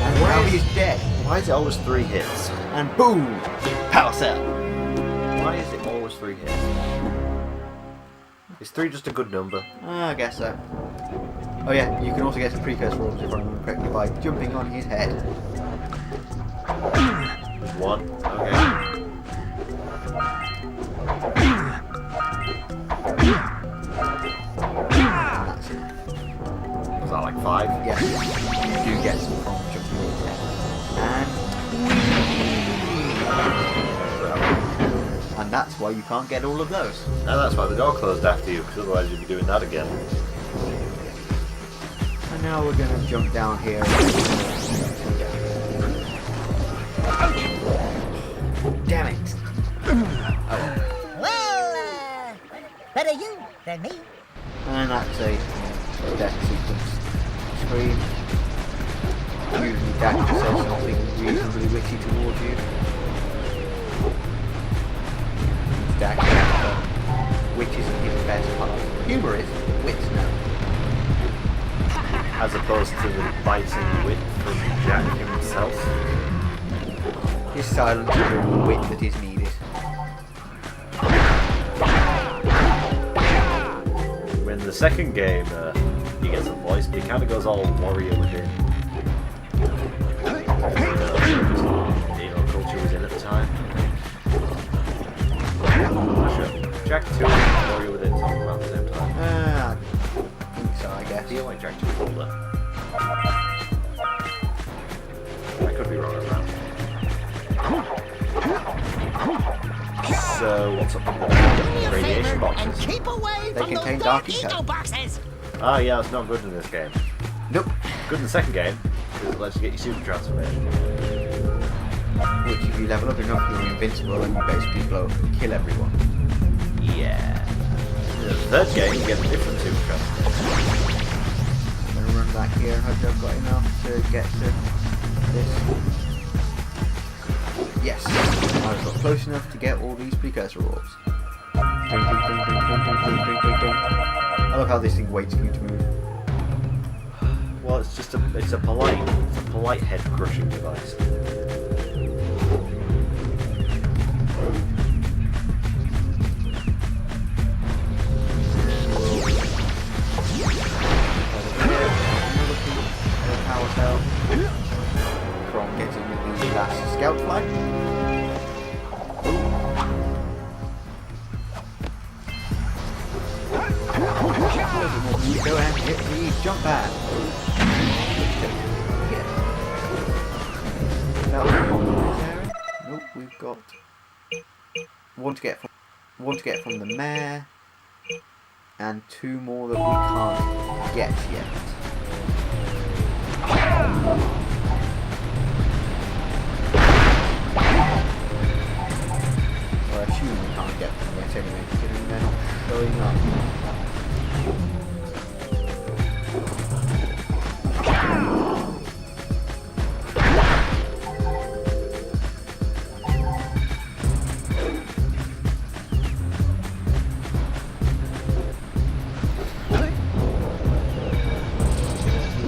And now he's dead. Why Why is it always 3 hits? And boom! Power cell! Why is it always 3 hits? Is 3 just a good number? I guess so. Oh yeah, you can also get some precursor rolls if I remember correctly by jumping on his head. 1. Okay. That's it. Was that like 5? Yes, you do get some from jumping on his head. And that's why you can't get all of those. And that's why the door closed after you, because otherwise you'd be doing that again. And now we're gonna jump down here. Damn it! Well, better you than me. And that's a death sequence screen. Usually daxter says something reasonably witty towards you. Daxter, wit isn't his best part. Humour is, wit's no. As opposed to the biting wit from Jack himself. His silence is all the wit that is needed. In the second game, he gets a voice, but he kind of goes all warrior within. Culture was in at the time. Not sure. Jack 2 and warrior within talking about at the same time. I think so, I guess. I feel like Jack 2 is older. I could be wrong on that. So, what's up with the radiation boxes? Keep away They from contain those dark dark eco. eco boxes. Ah, yeah, it's not good in this game. Nope. Good in the second game, because it lets you get your super transformation. Which, if you level up enough, you're invincible and you basically kill everyone. Yeah. In the third game, you get a different super transformation. I'm gonna run back here and hope I've got enough to get to this. Yes, I've got close enough to get all these precursor orbs. Dun, dun, dun, dun, dun, dun, dun, dun, dun, dun. I love how this thing waits for you to move. Well, it's just a polite head crushing device. Power cell from getting the last scout flag. Go and hit the jump pad. Nope, we've got one to get from the mare, and 2 more that we can't get yet. Or I assume we can't get them yet anyway, considering they're not showing up.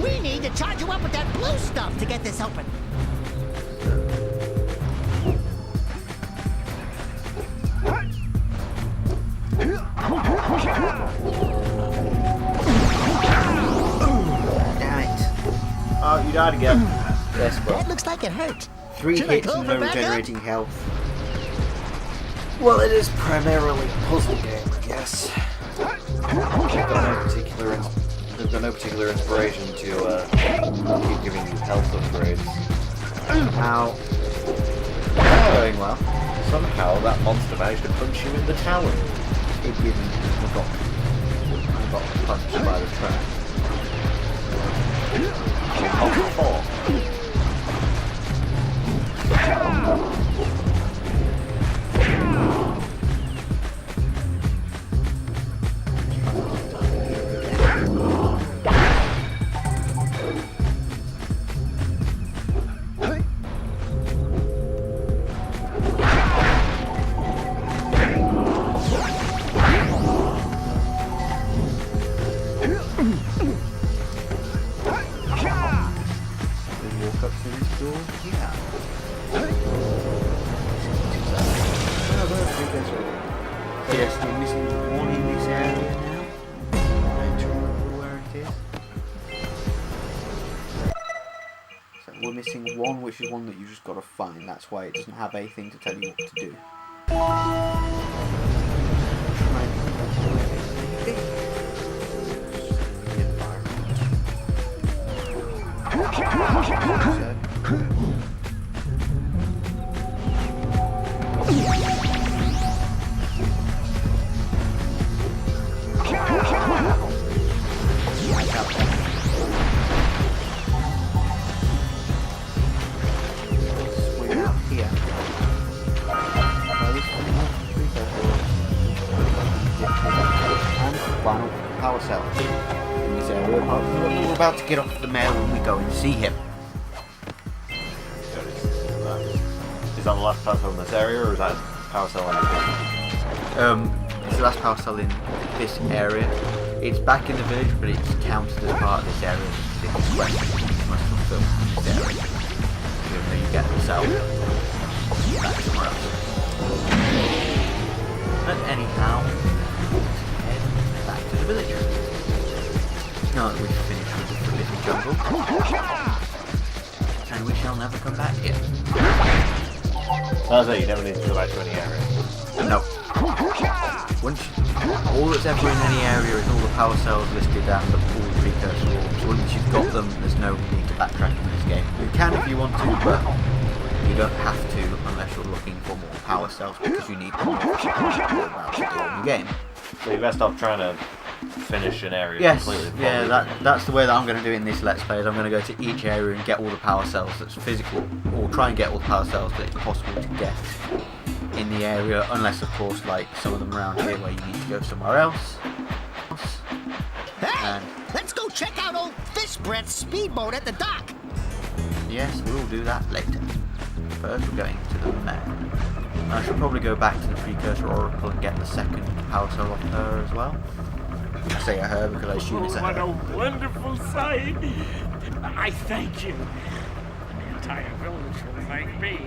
We need to charge you up with that blue stuff to get this open. Damn it. Oh, you died again. Yes, but That looks like it hurt. 3 Should I hits call and for no backup? regenerating health. Well, it is primarily a puzzle game, I guess. They've got no particular inspiration to keep giving you health upgrades. Ow. Going well. Somehow that monster managed to punch you in the talon. It didn't. I got punched by the trap. up to this door here. Yes, we're missing one in this area now. I don't remember where it is. So we're missing one, which is one that you just got to find. That's why it doesn't have anything to tell you what to do. Swing out here. And final power cell in this area. We're about to get off the mail when we go and see him. Is that the last power cell in this area, or is that power cell in It's the last power cell in this area. It's back in the village, but it's counted as part of this area. It's a quest you must fulfill in this area. Even though you get the cell back somewhere else. But anyhow, head back to the village. Now that we've finished with the forbidden jungle, and we shall never come back here. Oh, so you never need to go back to any area. No. All that's ever in any area is all the power cells listed and all the precursor orbs. Once you've got them, there's no need to backtrack in this game. You can if you want to, but you don't have to unless you're looking for more power cells because you need them in the game. So you're best off trying to finish an area completely. Yeah, that's the way that I'm going to do it in this Let's Play. Is I'm going to go to each area and get all the power cells that's physical, or try and get all the power cells that it's possible to get in the area, unless of course like some of them around here where you need to go somewhere else. Hey, let's go check out old Fish Breath's speedboat at the dock. Yes, we'll do that later. First we're going to the mayor. I should probably go back to the precursor oracle and get the second power cell off her as well. I say a her because I assume it's a What her. a wonderful sight! I thank you. The entire village will thank me.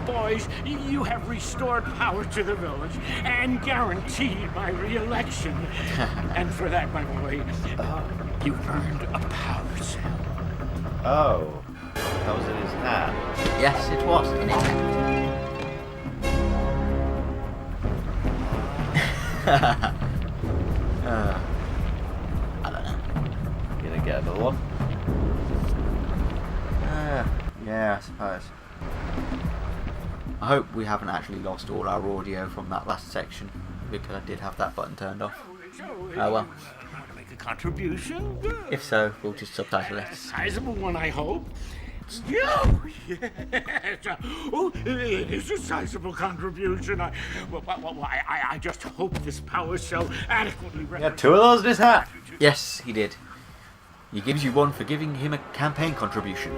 Boys, you have restored power to the village and guaranteed my re-election. And for that, my boy, you earned a power cell. Oh, that was in his hand. Yes, it was in his hand. I don't know. You gonna get another one? Yeah, I suppose. I hope we haven't actually lost all our audio from that last section because I did have that button turned off. Oh well. Make a contribution? If so, we'll just subtitle it. A sizable one, I hope. Yes. Oh, it is a sizable contribution. I just hope this power cell adequately He had two of those in his hat. Yes, he did. He gives you one for giving him a campaign contribution.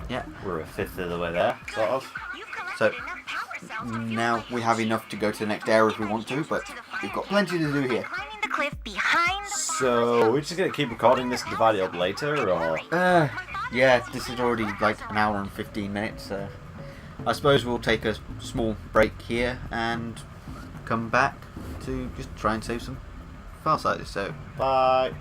Yeah. We're a fifth of the way there, sort of. So now we have enough to go to the next area if we want to, but we've got plenty to do here. So we're just gonna keep recording this and divide it up later, or? Yeah, this is already like an hour and 15 minutes, so I suppose we'll take a small break here and come back to just try and save some file sizes. So Bye.